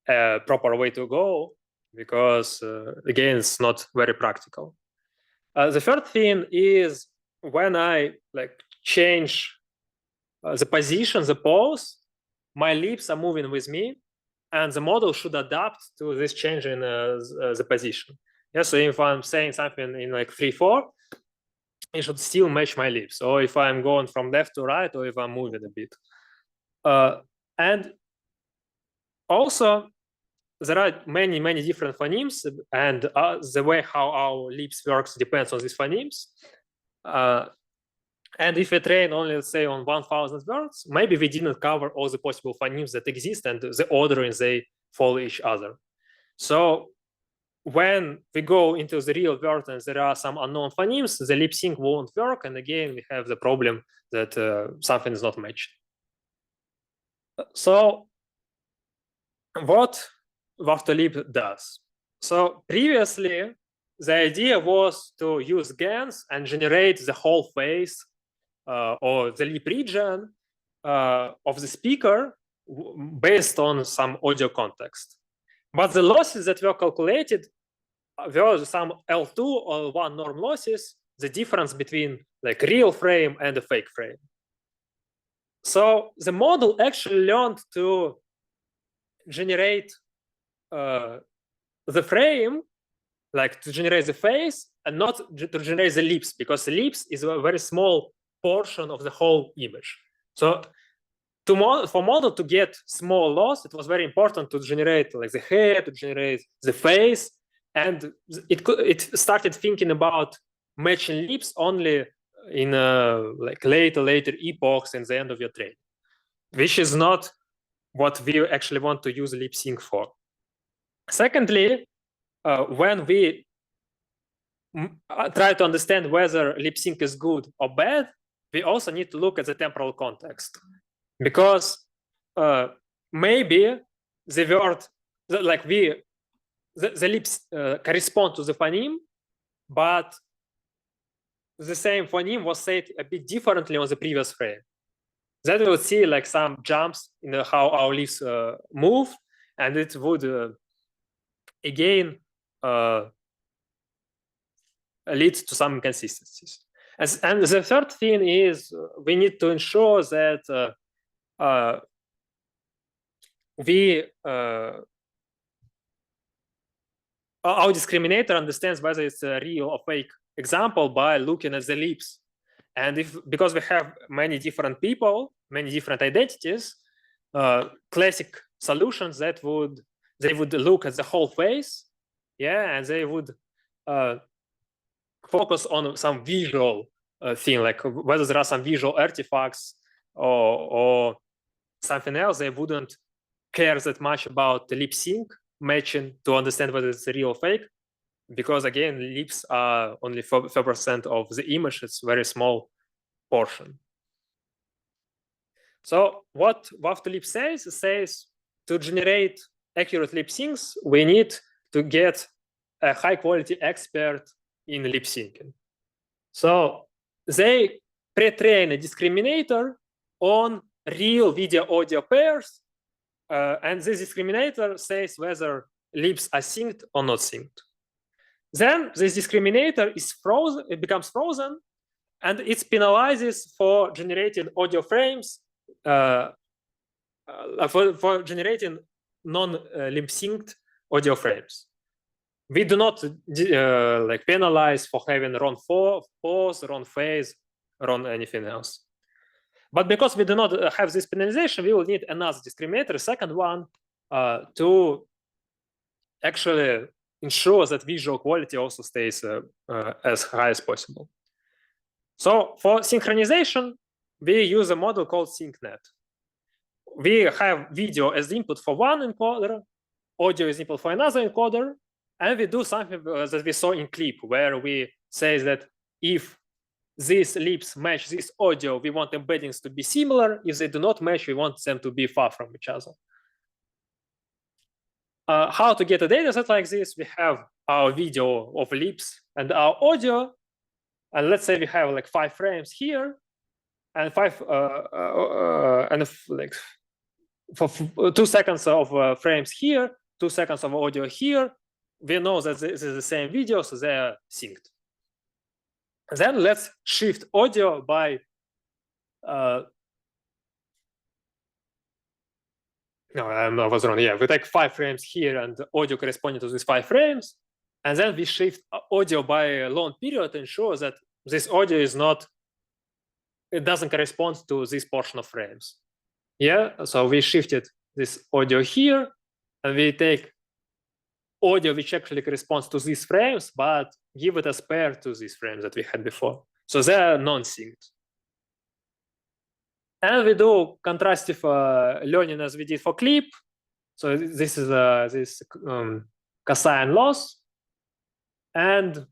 a proper way to go, because again, it's not very practical. The third thing is when I change the position, the pose, my lips are moving with me, and the model should adapt to this change in the position. Yeah, so if I'm saying something in 3/4, it should still match my lips, or if I'm going from left to right, or if I'm moving a bit. And also, there are many different phonemes, and the way how our lips works depends on these phonemes. And if we train only, let's say, on 1,000 words, maybe we didn't cover all the possible phonemes that exist, and the ordering they follow each other. So when we go into the real world and there are some unknown phonemes, the lip sync won't work, and again we have the problem that something is not matched. So what Waftolib does? So previously, the idea was to use GANs and generate the whole face or the lip region of the speaker based on some audio context. But the losses that were calculated were some L2 or L1 norm losses, the difference between real frame and a fake frame. So the model actually learned to generate the frame, to generate the face, and not to generate the lips, because the lips is a very small portion of the whole image. So for model to get small loss, it was very important to generate the hair, to generate the face, and it started thinking about matching lips only in later epochs in the end of your training, which is not what we actually want to use lip sync for. Secondly, when we try to understand whether lip sync is good or bad, we also need to look at the temporal context, because maybe the word, the lips correspond to the phoneme, but the same phoneme was said a bit differently on the previous frame. Then we would see some jumps in how our lips move, and it would again lead to some inconsistencies. And the third thing is we need to ensure that our discriminator understands whether it's a real or fake example by looking at the lips. And because we have many different people, many different identities, classic solutions they would look at the whole face, and they would focus on some visual thing, whether there are some visual artifacts or something else. They wouldn't care that much about the lip sync matching to understand whether it's real or fake, because again, lips are only 4% of the image. It's a very small portion. So what Waftolib says to generate accurate lip syncs, we need to get a high quality expert in lip syncing. So they pre-train a discriminator on real video audio pairs, and this discriminator says whether lips are synced or not synced. Then this discriminator is frozen, it becomes frozen, and it penalizes for generating audio frames, for generating non-lip synced audio frames. we do not like penalize for having wrong pause, wrong phase, wrong anything else. But because we do not have this penalization, we will need another discriminator, second one, to actually ensure that visual quality also stays as high as possible. So for synchronization, we use a model called SyncNet. We have video as the input for one encoder, audio is input for another encoder, and we do something that we saw in clip, where we say that if these lips match this audio, we want embeddings to be similar. If they do not match, we want them to be far from each other. How to get a data set like this? We have our video of lips and our audio, and let's say we have like 5 frames here, and like for 2 seconds of frames here, 2 seconds of audio here. We know that this is the same video, so they are synced. Then let's shift audio by no, I was wrong. Yeah, we take 5 frames here and audio corresponding to these 5 frames, and then we shift audio by a long period to ensure that this audio is not, it doesn't correspond to this portion of frames. Yeah, so we shifted this audio here, and we take audio which actually corresponds to these frames, but give it as pair to these frames that we had before. So they are non-synced. And we do contrastive learning as we did for clip. So this is this cosine loss. And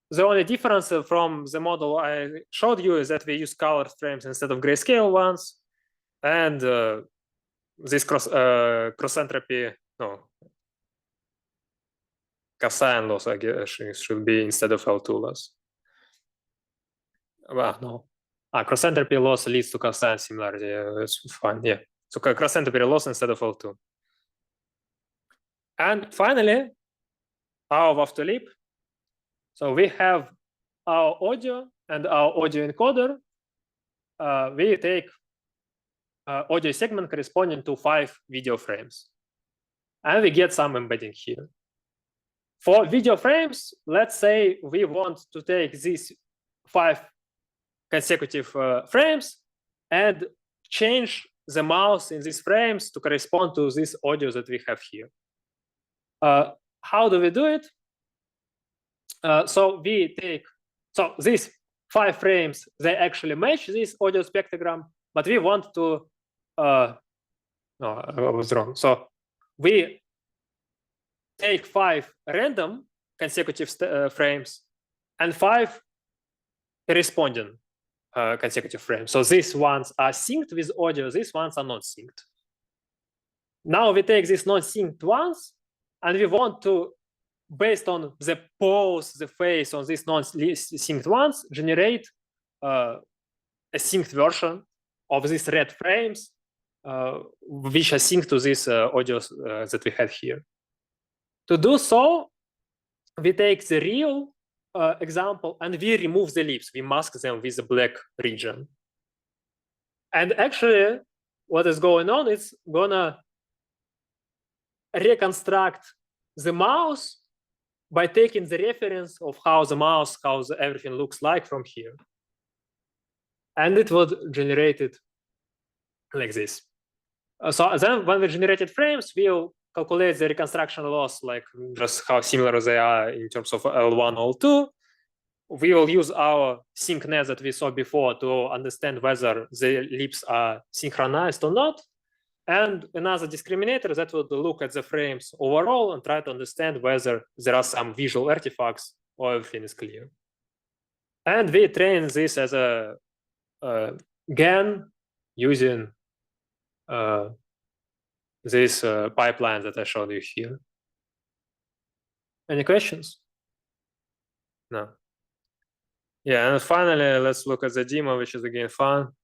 the only difference from the model I showed you is that we use colored frames instead of grayscale ones. And this cross entropy, no, cosine loss, I guess, should be instead of L2 loss. Well, no. Cross entropy loss leads to cosine similarity. That's fine. Yeah. So cross entropy loss instead of L2. And finally, our WAV2 lip. So we have our audio and our audio encoder. We take audio segment corresponding to 5 video frames, and we get some embedding here. For video frames, let's say we want to take these 5 consecutive frames and change the mouse in these frames to correspond to this audio that we have here. How do we do it? So we take, so these 5 frames, they actually match this audio spectrogram, but we want to, no, I was wrong. So we take 5 random consecutive frames and 5 corresponding consecutive frames. So these ones are synced with audio, these ones are not synced. Now we take these non-synced ones, and we want to, based on the pose, the phase on these non-synced ones, generate a synced version of these red frames, which are synced to these audios that we had here. To do so, we take the real example and we remove the lips. We mask them with the black region. And actually, what is going on is gonna reconstruct the mouse by taking the reference of how the mouse, how everything looks like from here. And it would generate it like this. So then when we generated frames, we'll calculate the reconstruction loss, like just how similar they are in terms of L1, L2. We will use our SyncNet that we saw before to understand whether the lips are synchronized or not. And another discriminator that would look at the frames overall and try to understand whether there are some visual artifacts or everything is clear. And we train this as a GAN using this pipeline that I showed you here. Any questions? No. Yeah, and finally, let's look at the demo, which is again fun.